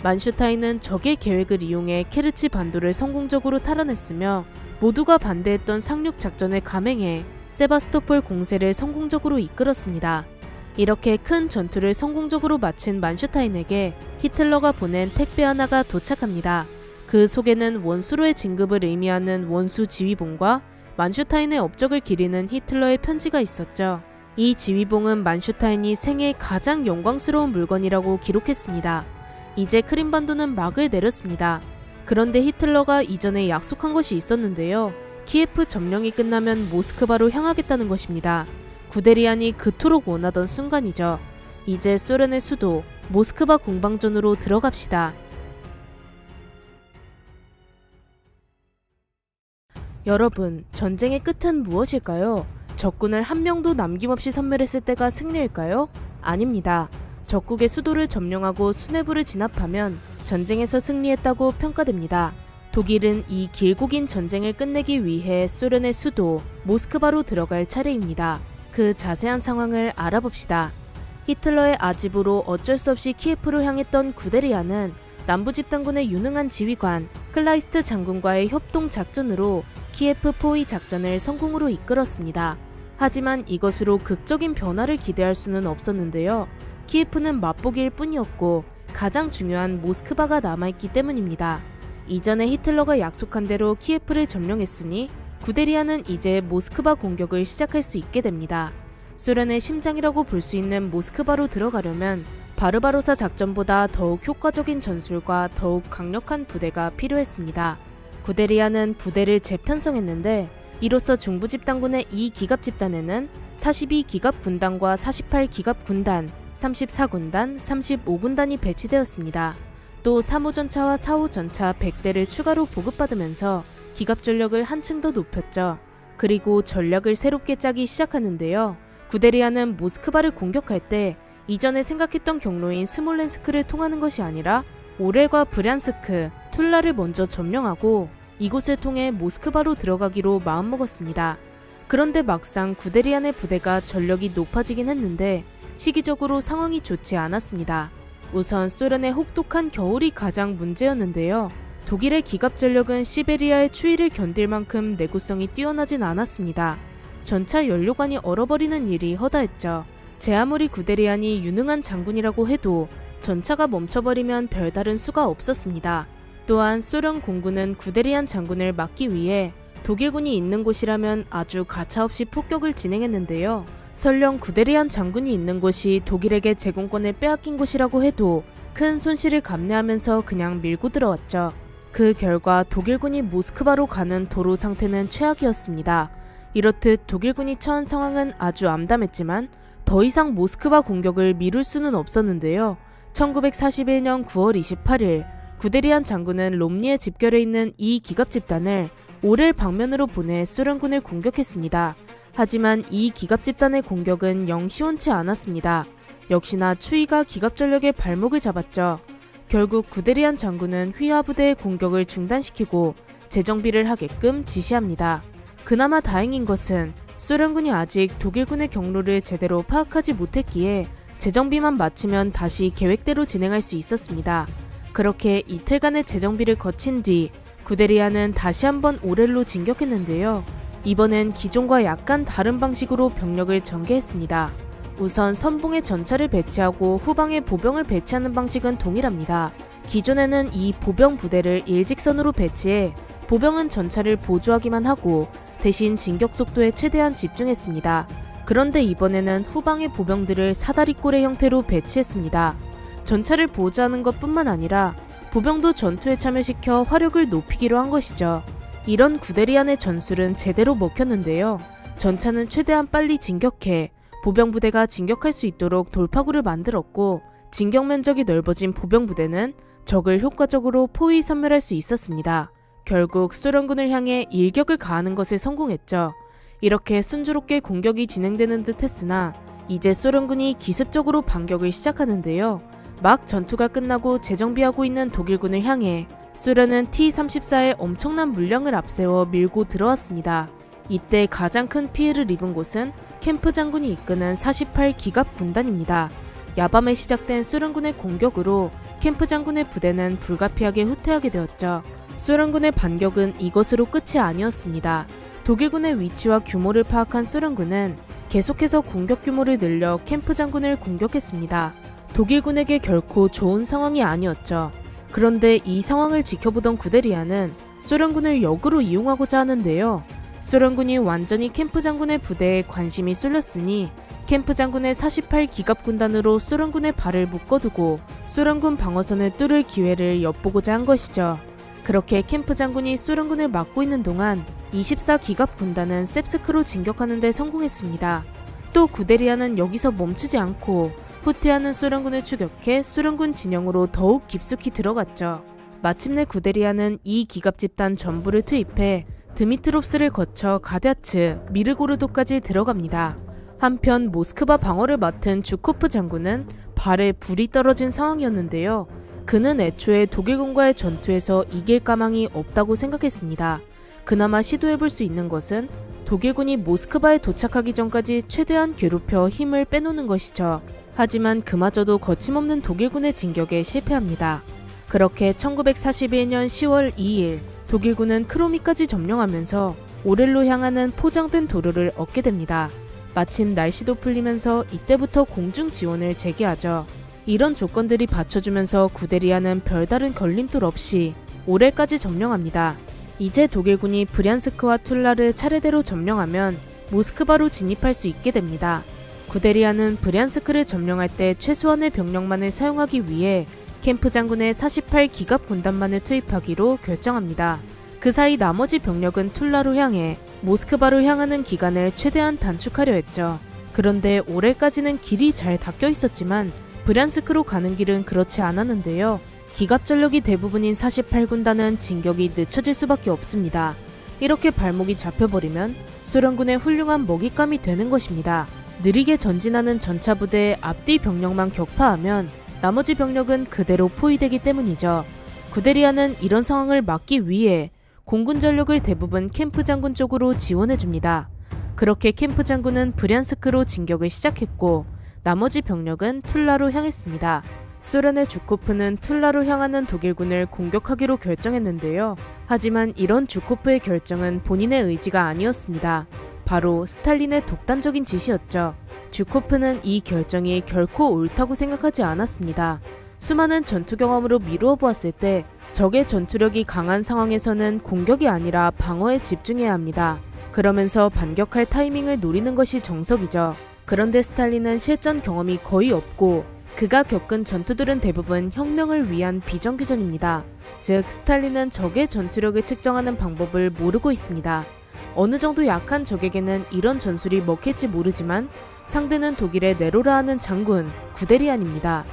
만슈타인은 적의 계획을 이용해 케르치 반도를 성공적으로 탈환했으며 모두가 반대했던 상륙 작전을 감행해 세바스토폴 공세를 성공적으로 이끌었습니다. 이렇게 큰 전투를 성공적으로 마친 만슈타인에게 히틀러가 보낸 택배 하나가 도착합니다. 그 속에는 원수로의 진급을 의미하는 원수 지휘봉과 만슈타인의 업적을 기리는 히틀러의 편지가 있었죠. 이 지휘봉은 만슈타인이 생애 가장 영광스러운 물건이라고 기록했습니다. 이제 크림반도는 막을 내렸습니다. 그런데 히틀러가 이전에 약속한 것이 있었는데요. 키예프 점령이 끝나면 모스크바로 향하겠다는 것입니다. 구데리안이 그토록 원하던 순간이죠. 이제 소련의 수도 모스크바 공방전으로 들어갑시다. 여러분, 전쟁의 끝은 무엇일까요? 적군을 한 명도 남김없이 섬멸했을 때가 승리일까요? 아닙니다. 적국의 수도를 점령하고 수뇌부를 진압하면 전쟁에서 승리했다고 평가됩니다. 독일은 이 길고 긴 전쟁을 끝내기 위해 소련의 수도 모스크바로 들어갈 차례입니다. 그 자세한 상황을 알아봅시다. 히틀러의 아집으로 어쩔 수 없이 키예프로 향했던 구데리아는 남부집단군의 유능한 지휘관 클라이스트 장군과의 협동 작전으로 키예프 포위 작전을 성공으로 이끌었습니다. 하지만 이것으로 극적인 변화를 기대할 수는 없었는데요. 키예프는 맛보기일 뿐이었고 가장 중요한 모스크바가 남아있기 때문입니다. 이전에 히틀러가 약속한 대로 키예프를 점령했으니 구데리아는 이제 모스크바 공격을 시작할 수 있게 됩니다. 소련의 심장이라고 볼 수 있는 모스크바로 들어가려면 바르바로사 작전보다 더욱 효과적인 전술과 더욱 강력한 부대가 필요했습니다. 구데리아는 부대를 재편성했는데 이로써 중부집단군의 2기갑집단에는 42기갑군단과 48기갑군단, 34군단, 35군단이 배치되었습니다. 또 3호전차와 4호전차 100대를 추가로 보급받으면서 기갑 전력을 한층 더 높였죠. 그리고 전략을 새롭게 짜기 시작하는데요. 구데리아는 모스크바를 공격할 때 이전에 생각했던 경로인 스몰렌스크를 통하는 것이 아니라 오렐과 브얀스크, 툴라를 먼저 점령하고 이곳을 통해 모스크바로 들어가기로 마음먹었습니다. 그런데 막상 구데리안의 부대가 전력이 높아지긴 했는데 시기적으로 상황이 좋지 않았습니다. 우선 소련의 혹독한 겨울이 가장 문제였는데요. 독일의 기갑 전력은 시베리아의 추위를 견딜 만큼 내구성이 뛰어나진 않았습니다. 전차 연료관이 얼어버리는 일이 허다했죠. 제 아무리 구데리안이 유능한 장군이라고 해도 전차가 멈춰버리면 별다른 수가 없었습니다. 또한 소련 공군은 구데리안 장군을 막기 위해 독일군이 있는 곳이라면 아주 가차없이 폭격을 진행했는데요. 설령 구데리안 장군이 있는 곳이 독일에게 제공권을 빼앗긴 곳이라고 해도 큰 손실을 감내하면서 그냥 밀고 들어왔죠. 그 결과 독일군이 모스크바로 가는 도로 상태는 최악이었습니다. 이렇듯 독일군이 처한 상황은 아주 암담했지만 더 이상 모스크바 공격을 미룰 수는 없었는데요. 1941년 9월 28일 구데리안 장군은 롬니에 집결해 있는 이 기갑집단을 오렐 방면으로 보내 소련군을 공격했습니다. 하지만 이 기갑집단의 공격은 영 시원치 않았습니다. 역시나 추위가 기갑전력의 발목을 잡았죠. 결국 구데리안 장군은 휘하 부대의 공격을 중단시키고 재정비를 하게끔 지시합니다. 그나마 다행인 것은 소련군이 아직 독일군의 경로를 제대로 파악하지 못했기에 재정비만 마치면 다시 계획대로 진행할 수 있었습니다. 그렇게 이틀간의 재정비를 거친 뒤 구데리아는 다시 한번 오렐로 진격했는데요. 이번엔 기존과 약간 다른 방식으로 병력을 전개했습니다. 우선 선봉에 전차를 배치하고 후방에 보병을 배치하는 방식은 동일합니다. 기존에는 이 보병 부대를 일직선으로 배치해 보병은 전차를 보조하기만 하고 대신 진격 속도에 최대한 집중했습니다. 그런데 이번에는 후방의 보병들을 사다리꼴의 형태로 배치했습니다. 전차를 보조하는 것뿐만 아니라 보병도 전투에 참여시켜 화력을 높이기로 한 것이죠. 이런 구데리안의 전술은 제대로 먹혔는데요. 전차는 최대한 빨리 진격해 보병부대가 진격할 수 있도록 돌파구를 만들었고 진격 면적이 넓어진 보병부대는 적을 효과적으로 포위 섬멸할 수 있었습니다. 결국 소련군을 향해 일격을 가하는 것에 성공했죠. 이렇게 순조롭게 공격이 진행되는 듯 했으나 이제 소련군이 기습적으로 반격을 시작하는데요. 막 전투가 끝나고 재정비하고 있는 독일군을 향해 소련은 T-34의 엄청난 물량을 앞세워 밀고 들어왔습니다. 이때 가장 큰 피해를 입은 곳은 캠프 장군이 이끄는 48기갑 군단입니다. 야밤에 시작된 소련군의 공격으로 캠프 장군의 부대는 불가피하게 후퇴하게 되었죠. 소련군의 반격은 이것으로 끝이 아니었습니다. 독일군의 위치와 규모를 파악한 소련군은 계속해서 공격 규모를 늘려 캠프 장군을 공격했습니다. 독일군에게 결코 좋은 상황이 아니었죠. 그런데 이 상황을 지켜보던 구데리아는 소련군을 역으로 이용하고자 하는데요. 소련군이 완전히 캠프 장군의 부대에 관심이 쏠렸으니 캠프 장군의 48기갑 군단으로 소련군의 발을 묶어두고 소련군 방어선을 뚫을 기회를 엿보고자 한 것이죠. 그렇게 캠프 장군이 소련군을 막고 있는 동안 24기갑 군단은 셉스크로 진격하는 데 성공했습니다. 또 구데리아는 여기서 멈추지 않고 후퇴하는 소련군을 추격해 소련군 진영으로 더욱 깊숙이 들어갔죠. 마침내 구데리아는 이 기갑 집단 전부를 투입해 드미트롭스를 거쳐 가냘츠, 미르고르도까지 들어갑니다. 한편 모스크바 방어를 맡은 주코프 장군은 발에 불이 떨어진 상황이었는데요. 그는 애초에 독일군과의 전투에서 이길 가망이 없다고 생각했습니다. 그나마 시도해볼 수 있는 것은 독일군이 모스크바에 도착하기 전까지 최대한 괴롭혀 힘을 빼놓는 것이죠. 하지만 그마저도 거침없는 독일군의 진격에 실패합니다. 그렇게 1941년 10월 2일 독일군은 크로미까지 점령하면서 오렐로 향하는 포장된 도로를 얻게 됩니다. 마침 날씨도 풀리면서 이때부터 공중 지원을 재개하죠. 이런 조건들이 받쳐주면서 구데리아는 별다른 걸림돌 없이 오렐까지 점령합니다. 이제 독일군이 브리안스크와 툴라를 차례대로 점령하면 모스크바로 진입할 수 있게 됩니다. 구데리아는 브리안스크를 점령할 때 최소한의 병력만을 사용하기 위해 캠프 장군의 48 기갑 군단만을 투입하기로 결정합니다. 그 사이 나머지 병력은 툴라로 향해 모스크바로 향하는 기간을 최대한 단축하려 했죠. 그런데 올해까지는 길이 잘 닦여 있었지만 브리안스크로 가는 길은 그렇지 않았는데요. 기갑 전력이 대부분인 48군단은 진격이 늦춰질 수밖에 없습니다. 이렇게 발목이 잡혀버리면 소련군의 훌륭한 먹잇감이 되는 것입니다. 느리게 전진하는 전차부대의 앞뒤 병력만 격파하면 나머지 병력은 그대로 포위되기 때문이죠. 구데리아는 이런 상황을 막기 위해 공군 전력을 대부분 캠프 장군 쪽으로 지원해줍니다. 그렇게 캠프 장군은 브리안스크로 진격을 시작했고 나머지 병력은 툴라로 향했습니다. 소련의 주코프는 툴라로 향하는 독일군을 공격하기로 결정했는데요. 하지만 이런 주코프의 결정은 본인의 의지가 아니었습니다. 바로 스탈린의 독단적인 지시였죠. 주코프는 이 결정이 결코 옳다고 생각하지 않았습니다. 수많은 전투 경험으로 미루어 보았을 때 적의 전투력이 강한 상황에서는 공격이 아니라 방어에 집중해야 합니다. 그러면서 반격할 타이밍을 노리는 것이 정석이죠. 그런데 스탈린은 실전 경험이 거의 없고 그가 겪은 전투들은 대부분 혁명을 위한 비정규전입니다. 즉 스탈린은 적의 전투력을 측정하는 방법을 모르고 있습니다. 어느 정도 약한 적에게는 이런 전술이 먹힐지 모르지만 상대는 독일의 네로라하는 장군 구데리안입니다.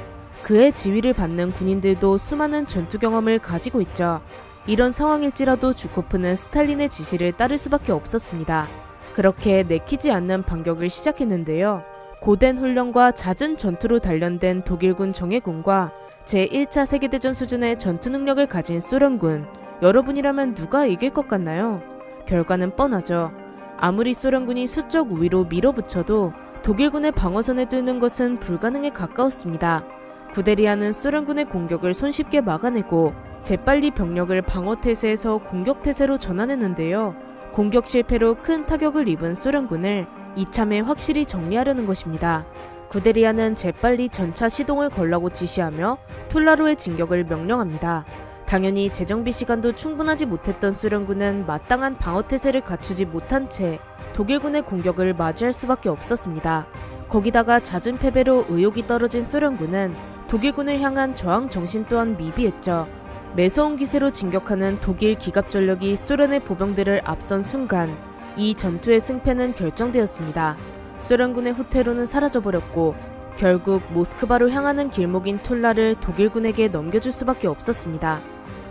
그의 지휘를 받는 군인들도 수많은 전투 경험을 가지고 있죠. 이런 상황일지라도 주코프는 스탈린의 지시를 따를 수밖에 없었습니다. 그렇게 내키지 않는 반격을 시작했는데요. 고된 훈련과 잦은 전투로 단련된 독일군 정예군과 제1차 세계대전 수준의 전투 능력을 가진 소련군, 여러분이라면 누가 이길 것 같나요? 결과는 뻔하죠. 아무리 소련군이 수적 우위로 밀어붙여도 독일군의 방어선을 뚫는 것은 불가능에 가까웠습니다. 구데리아는 소련군의 공격을 손쉽게 막아내고 재빨리 병력을 방어태세에서 공격태세로 전환했는데요. 공격 실패로 큰 타격을 입은 소련군을 이참에 확실히 정리하려는 것입니다. 구데리아는 재빨리 전차 시동을 걸라고 지시하며 툴라로의 진격을 명령합니다. 당연히 재정비 시간도 충분하지 못했던 소련군은 마땅한 방어태세를 갖추지 못한 채 독일군의 공격을 맞이할 수밖에 없었습니다. 거기다가 잦은 패배로 의욕이 떨어진 소련군은 독일군을 향한 저항 정신 또한 미비했죠. 매서운 기세로 진격하는 독일 기갑 전력이 소련의 보병들을 앞선 순간 이 전투의 승패는 결정되었습니다. 소련군의 후퇴로는 사라져버렸고 결국 모스크바로 향하는 길목인 툴라를 독일군에게 넘겨줄 수밖에 없었습니다.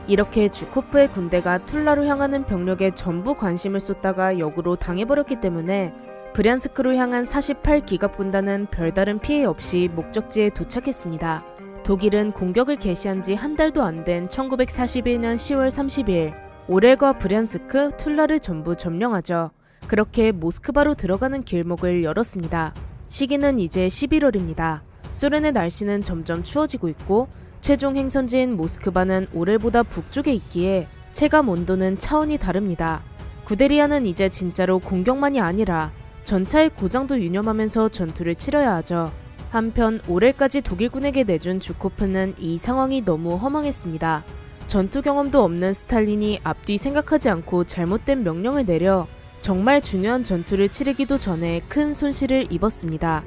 이렇게 주코프의 군대가 툴라로 향하는 병력에 전부 관심을 쏟다가 역으로 당해버렸기 때문에 브리안스크로 향한 48 기갑 군단은 별다른 피해 없이 목적지에 도착했습니다. 독일은 공격을 개시한 지 한 달도 안 된 1941년 10월 30일 오렐과 브리안스크, 툴라를 전부 점령하죠. 그렇게 모스크바로 들어가는 길목을 열었습니다. 시기는 이제 11월입니다. 소련의 날씨는 점점 추워지고 있고 최종 행선지인 모스크바는 오렐보다 북쪽에 있기에 체감 온도는 차원이 다릅니다. 구데리아는 이제 진짜로 공격만이 아니라 전차의 고장도 유념하면서 전투를 치러야 하죠. 한편 오렐까지 독일군에게 내준 주코프는 이 상황이 너무 허망했습니다. 전투 경험도 없는 스탈린이 앞뒤 생각하지 않고 잘못된 명령을 내려 정말 중요한 전투를 치르기도 전에 큰 손실을 입었습니다.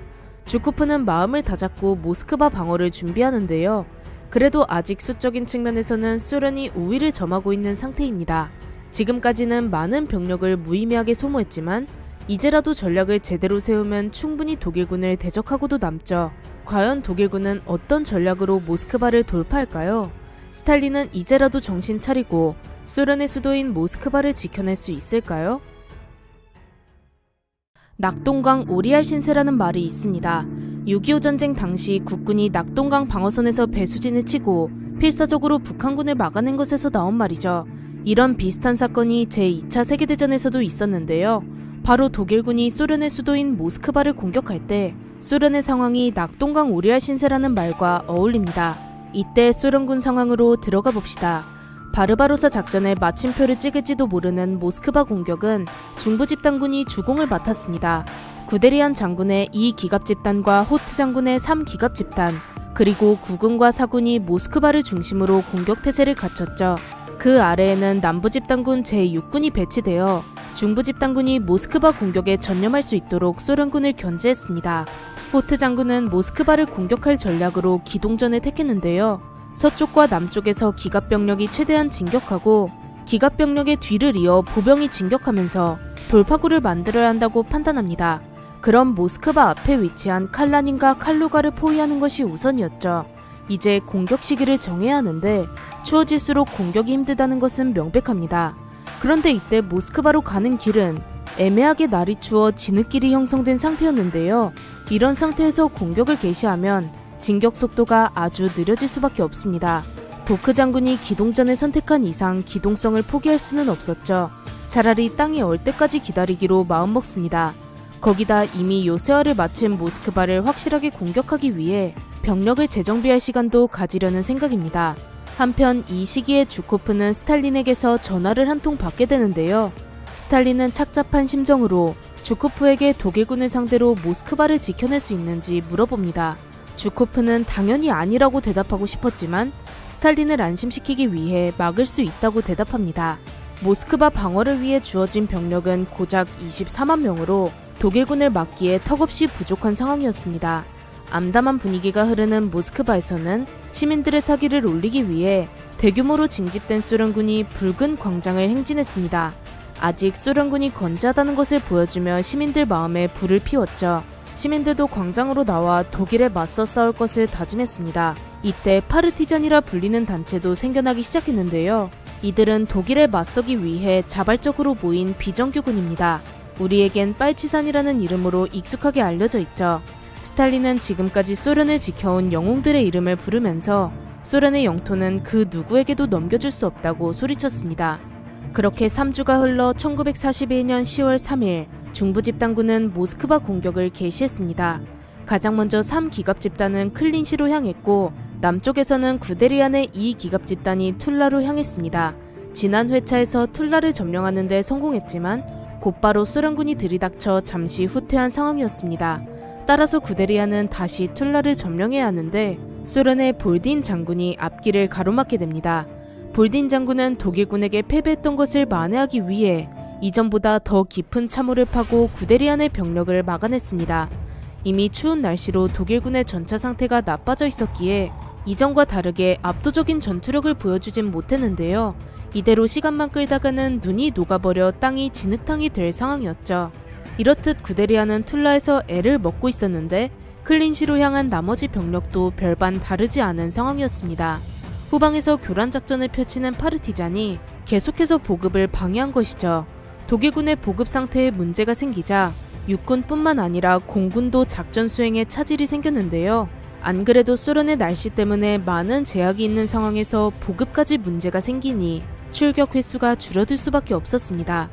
주코프는 마음을 다잡고 모스크바 방어를 준비하는데요. 그래도 아직 수적인 측면에서는 소련이 우위를 점하고 있는 상태입니다. 지금까지는 많은 병력을 무의미하게 소모했지만 이제라도 전략을 제대로 세우면 충분히 독일군을 대적하고도 남죠. 과연 독일군은 어떤 전략으로 모스크바를 돌파할까요? 스탈린은 이제라도 정신 차리고 소련의 수도인 모스크바를 지켜낼 수 있을까요? 낙동강 오리알 신세라는 말이 있습니다. 6.25 전쟁 당시 국군이 낙동강 방어선에서 배수진을 치고 필사적으로 북한군을 막아낸 것에서 나온 말이죠. 이런 비슷한 사건이 제2차 세계대전에서도 있었는데요. 바로 독일군이 소련의 수도인 모스크바를 공격할 때 소련의 상황이 낙동강 오리알 신세라는 말과 어울립니다. 이때 소련군 상황으로 들어가 봅시다. 바르바로사 작전의 마침표를 찍을지도 모르는 모스크바 공격은 중부집단군이 주공을 맡았습니다. 구데리안 장군의 2기갑집단과 호트 장군의 3기갑집단, 그리고 9군과 4군이 모스크바를 중심으로 공격태세를 갖췄죠. 그 아래에는 남부집단군 제6군이 배치되어 중부집단군이 모스크바 공격에 전념할 수 있도록 소련군을 견제했습니다. 호트 장군은 모스크바를 공격할 전략으로 기동전을 택했는데요. 서쪽과 남쪽에서 기갑병력이 최대한 진격하고 기갑병력의 뒤를 이어 보병이 진격하면서 돌파구를 만들어야 한다고 판단합니다. 그럼 모스크바 앞에 위치한 칼라닌과 칼루가를 포위하는 것이 우선이었죠. 이제 공격 시기를 정해야 하는데 추워질수록 공격이 힘들다는 것은 명백합니다. 그런데 이때 모스크바로 가는 길은 애매하게 날이 추워 진흙길이 형성된 상태였는데요. 이런 상태에서 공격을 개시하면 진격 속도가 아주 느려질 수밖에 없습니다. 보크 장군이 기동전을 선택한 이상 기동성을 포기할 수는 없었죠. 차라리 땅이 얼 때까지 기다리기로 마음먹습니다. 거기다 이미 요새화를 마친 모스크바를 확실하게 공격하기 위해 병력을 재정비할 시간도 가지려는 생각입니다. 한편 이 시기에 주코프는 스탈린에게서 전화를 한 통 받게 되는데요. 스탈린은 착잡한 심정으로 주코프에게 독일군을 상대로 모스크바를 지켜낼 수 있는지 물어봅니다. 주코프는 당연히 아니라고 대답하고 싶었지만 스탈린을 안심시키기 위해 막을 수 있다고 대답합니다. 모스크바 방어를 위해 주어진 병력은 고작 24만 명으로 독일군을 막기에 턱없이 부족한 상황이었습니다. 암담한 분위기가 흐르는 모스크바에서는 시민들의 사기를 올리기 위해 대규모로 징집된 소련군이 붉은 광장을 행진했습니다. 아직 소련군이 건재하다는 것을 보여주며 시민들 마음에 불을 피웠죠. 시민들도 광장으로 나와 독일에 맞서 싸울 것을 다짐했습니다. 이때 파르티잔이라 불리는 단체도 생겨나기 시작했는데요. 이들은 독일에 맞서기 위해 자발적으로 모인 비정규군입니다. 우리에겐 빨치산이라는 이름으로 익숙하게 알려져 있죠. 스탈린은 지금까지 소련을 지켜온 영웅들의 이름을 부르면서 소련의 영토는 그 누구에게도 넘겨줄 수 없다고 소리쳤습니다. 그렇게 3주가 흘러 1941년 10월 3일 중부집단군은 모스크바 공격을 개시했습니다. 가장 먼저 3기갑집단은 클린시로 향했고 남쪽에서는 구데리안의 2기갑집단이 툴라로 향했습니다. 지난 회차에서 툴라를 점령하는 데 성공했지만 곧바로 소련군이 들이닥쳐 잠시 후퇴한 상황이었습니다. 따라서 구데리안은 다시 툴라를 점령해야 하는데 소련의 볼딘 장군이 앞길을 가로막게 됩니다. 볼딘 장군은 독일군에게 패배했던 것을 만회하기 위해 이전보다 더 깊은 참호를 파고 구데리안의 병력을 막아냈습니다. 이미 추운 날씨로 독일군의 전차 상태가 나빠져 있었기에 이전과 다르게 압도적인 전투력을 보여주진 못했는데요. 이대로 시간만 끌다가는 눈이 녹아버려 땅이 진흙탕이 될 상황이었죠. 이렇듯 구데리안은 툴라에서 애를 먹고 있었는데 클린시로 향한 나머지 병력도 별반 다르지 않은 상황이었습니다. 후방에서 교란작전을 펼치는 파르티잔이 계속해서 보급을 방해한 것이죠. 독일군의 보급 상태에 문제가 생기자 육군뿐만 아니라 공군도 작전 수행에 차질이 생겼는데요. 안 그래도 소련의 날씨 때문에 많은 제약이 있는 상황에서 보급까지 문제가 생기니 출격 횟수가 줄어들 수밖에 없었습니다.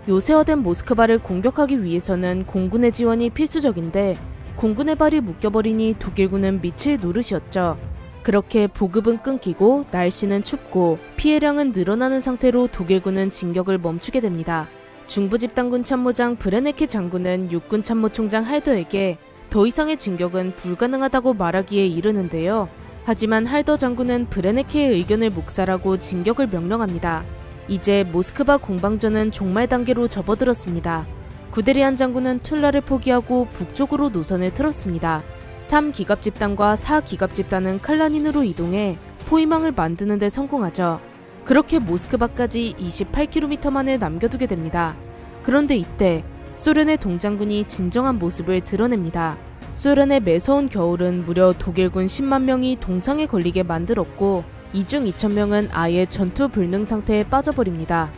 요새화된 모스크바를 공격하기 위해서는 공군의 지원이 필수적인데 공군의 발이 묶여버리니 독일군은 미칠 노릇이었죠. 그렇게 보급은 끊기고 날씨는 춥고 피해량은 늘어나는 상태로 독일군은 진격을 멈추게 됩니다. 중부집단군 참모장 브레네케 장군은 육군 참모총장 할더에게 더 이상의 진격은 불가능하다고 말하기에 이르는데요. 하지만 할더 장군은 브레네케의 의견을 묵살하고 진격을 명령합니다. 이제 모스크바 공방전은 종말 단계로 접어들었습니다. 구데리안 장군은 툴라를 포기하고 북쪽으로 노선을 틀었습니다. 3기갑집단과 4기갑집단은 칼라닌으로 이동해 포위망을 만드는 데 성공하죠. 그렇게 모스크바까지 28km만을 남겨두게 됩니다. 그런데 이때 소련의 동장군이 진정한 모습을 드러냅니다. 소련의 매서운 겨울은 무려 독일군 10만 명이 동상에 걸리게 만들었고 이 중 2,000명은 아예 전투 불능 상태에 빠져버립니다.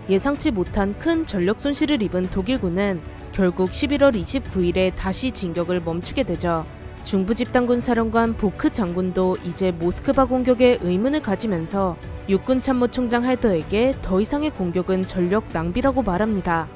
예상치 못한 큰 전력 손실을 입은 독일군은 결국 11월 29일에 다시 진격을 멈추게 되죠. 중부집단군 사령관 보크 장군도 이제 모스크바 공격에 의문을 가지면서 육군 참모총장 할더에게 더 이상의 공격은 전력 낭비라고 말합니다.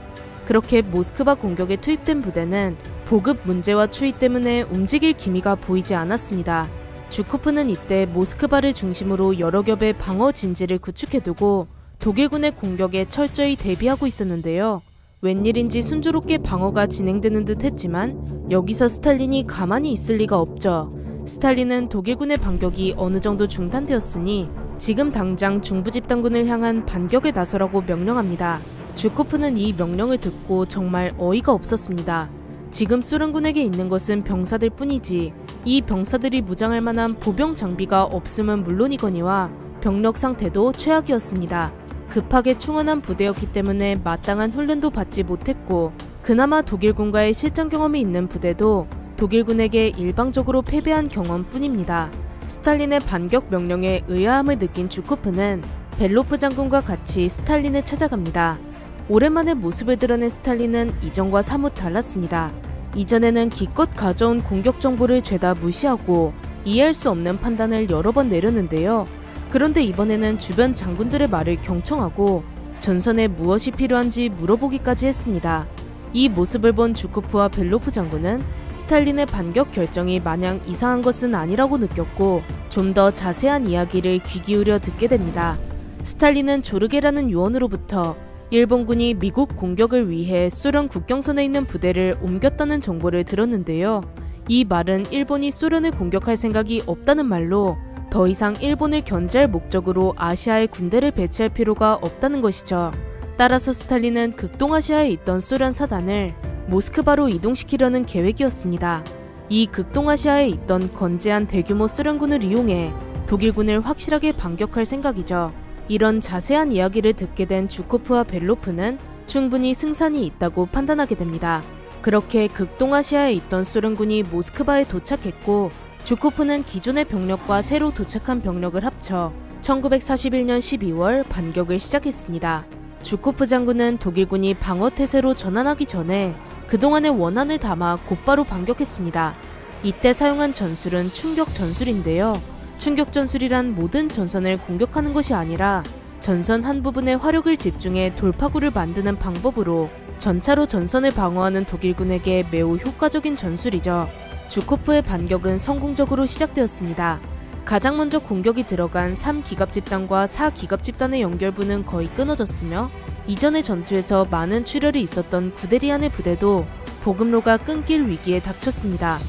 그렇게 모스크바 공격에 투입된 부대는 보급 문제와 추위 때문에 움직일 기미가 보이지 않았습니다. 주코프는 이때 모스크바를 중심으로 여러 겹의 방어 진지를 구축해두고 독일군의 공격에 철저히 대비하고 있었는데요. 웬일인지 순조롭게 방어가 진행되는 듯 했지만 여기서 스탈린이 가만히 있을 리가 없죠. 스탈린은 독일군의 반격이 어느 정도 중단되었으니 지금 당장 중부집단군을 향한 반격에 나서라고 명령합니다. 주코프는 이 명령을 듣고 정말 어이가 없었습니다. 지금 소련군에게 있는 것은 병사들 뿐이지 이 병사들이 무장할 만한 보병 장비가 없음은 물론이거니와 병력 상태도 최악이었습니다. 급하게 충원한 부대였기 때문에 마땅한 훈련도 받지 못했고 그나마 독일군과의 실전 경험이 있는 부대도 독일군에게 일방적으로 패배한 경험뿐입니다. 스탈린의 반격 명령에 의아함을 느낀 주코프는 벨로프 장군과 같이 스탈린을 찾아갑니다. 오랜만에 모습을 드러낸 스탈린은 이전과 사뭇 달랐습니다. 이전에는 기껏 가져온 공격 정보를 죄다 무시하고 이해할 수 없는 판단을 여러 번 내렸는데요. 그런데 이번에는 주변 장군들의 말을 경청하고 전선에 무엇이 필요한지 물어보기까지 했습니다. 이 모습을 본 주코프와 벨로프 장군은 스탈린의 반격 결정이 마냥 이상한 것은 아니라고 느꼈고 좀 더 자세한 이야기를 귀 기울여 듣게 됩니다. 스탈린은 조르게라는 요원으로부터 일본군이 미국 공격을 위해 소련 국경선에 있는 부대를 옮겼다는 정보를 들었는데요. 이 말은 일본이 소련을 공격할 생각이 없다는 말로 더 이상 일본을 견제할 목적으로 아시아에 군대를 배치할 필요가 없다는 것이죠. 따라서 스탈린은 극동아시아에 있던 소련 사단을 모스크바로 이동시키려는 계획이었습니다. 이 극동아시아에 있던 건재한 대규모 소련군을 이용해 독일군을 확실하게 반격할 생각이죠. 이런 자세한 이야기를 듣게 된 주코프와 벨로프는 충분히 승산이 있다고 판단하게 됩니다. 그렇게 극동아시아에 있던 소련군이 모스크바에 도착했고 주코프는 기존의 병력과 새로 도착한 병력을 합쳐 1941년 12월 반격을 시작했습니다. 주코프 장군은 독일군이 방어태세로 전환하기 전에 그동안의 원한을 담아 곧바로 반격했습니다. 이때 사용한 전술은 충격 전술인데요. 충격 전술이란 모든 전선을 공격하는 것이 아니라 전선 한 부분에 화력을 집중해 돌파구를 만드는 방법으로 전차로 전선을 방어하는 독일군에게 매우 효과적인 전술이죠. 주코프의 반격은 성공적으로 시작되었습니다. 가장 먼저 공격이 들어간 3기갑 집단과 4기갑 집단의 연결부는 거의 끊어졌으며 이전의 전투에서 많은 출혈이 있었던 구데리안의 부대도 보급로가 끊길 위기에 닥쳤습니다.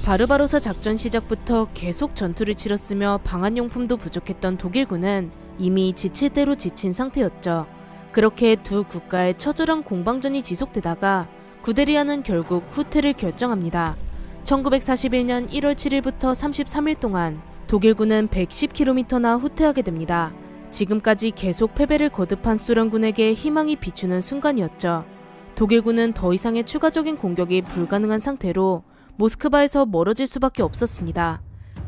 바르바로사 작전 시작부터 계속 전투를 치렀으며 방한용품도 부족했던 독일군은 이미 지칠 대로 지친 상태였죠. 그렇게 두 국가의 처절한 공방전이 지속되다가 구데리안은 결국 후퇴를 결정합니다. 1941년 1월 7일부터 33일 동안 독일군은 110km나 후퇴하게 됩니다. 지금까지 계속 패배를 거듭한 소련군에게 희망이 비추는 순간이었죠. 독일군은 더 이상의 추가적인 공격이 불가능한 상태로 모스크바에서 멀어질 수밖에 없었습니다.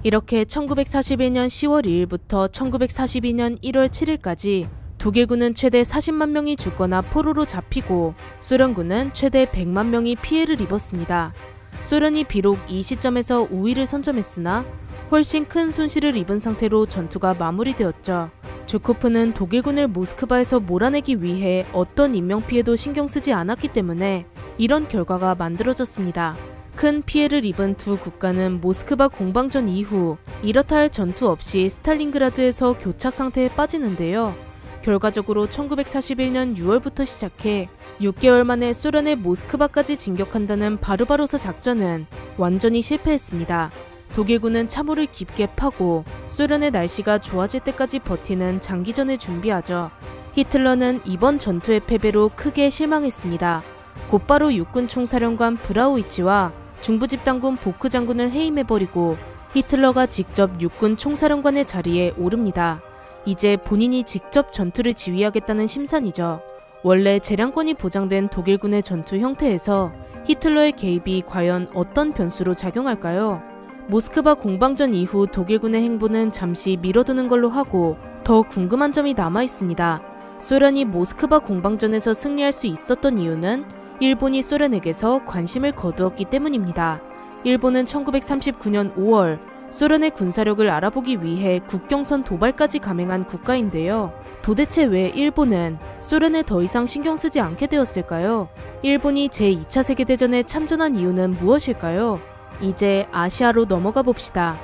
이렇게 1941년 10월 2일부터 1942년 1월 7일까지 독일군은 최대 40만 명이 죽거나 포로로 잡히고 소련군은 최대 100만 명이 피해를 입었습니다. 소련이 비록 이 시점에서 우위를 선점했으나 훨씬 큰 손실을 입은 상태로 전투가 마무리되었죠. 주코프는 독일군을 모스크바에서 몰아내기 위해 어떤 인명피해도 신경 쓰지 않았기 때문에 이런 결과가 만들어졌습니다. 큰 피해를 입은 두 국가는 모스크바 공방전 이후 이렇다 할 전투 없이 스탈린그라드에서 교착 상태에 빠지는데요. 결과적으로 1941년 6월부터 시작해 6개월 만에 소련의 모스크바까지 진격한다는 바르바로사 작전은 완전히 실패했습니다. 독일군은 참호를 깊게 파고 소련의 날씨가 좋아질 때까지 버티는 장기전을 준비하죠. 히틀러는 이번 전투의 패배로 크게 실망했습니다. 곧바로 육군 총사령관 브라우이치와 중부집단군 보크 장군을 해임해버리고 히틀러가 직접 육군 총사령관의 자리에 오릅니다. 이제 본인이 직접 전투를 지휘하겠다는 심산이죠. 원래 재량권이 보장된 독일군의 전투 형태에서 히틀러의 개입이 과연 어떤 변수로 작용할까요? 모스크바 공방전 이후 독일군의 행보는 잠시 미뤄두는 걸로 하고 더 궁금한 점이 남아 있습니다. 소련이 모스크바 공방전에서 승리할 수 있었던 이유는 일본이 소련에게서 관심을 거두었기 때문입니다. 일본은 1939년 5월 소련의 군사력을 알아보기 위해 국경선 도발까지 감행한 국가인데요. 도대체 왜 일본은 소련을 더 이상 신경 쓰지 않게 되었을까요? 일본이 제2차 세계대전에 참전한 이유는 무엇일까요? 이제 아시아로 넘어가 봅시다.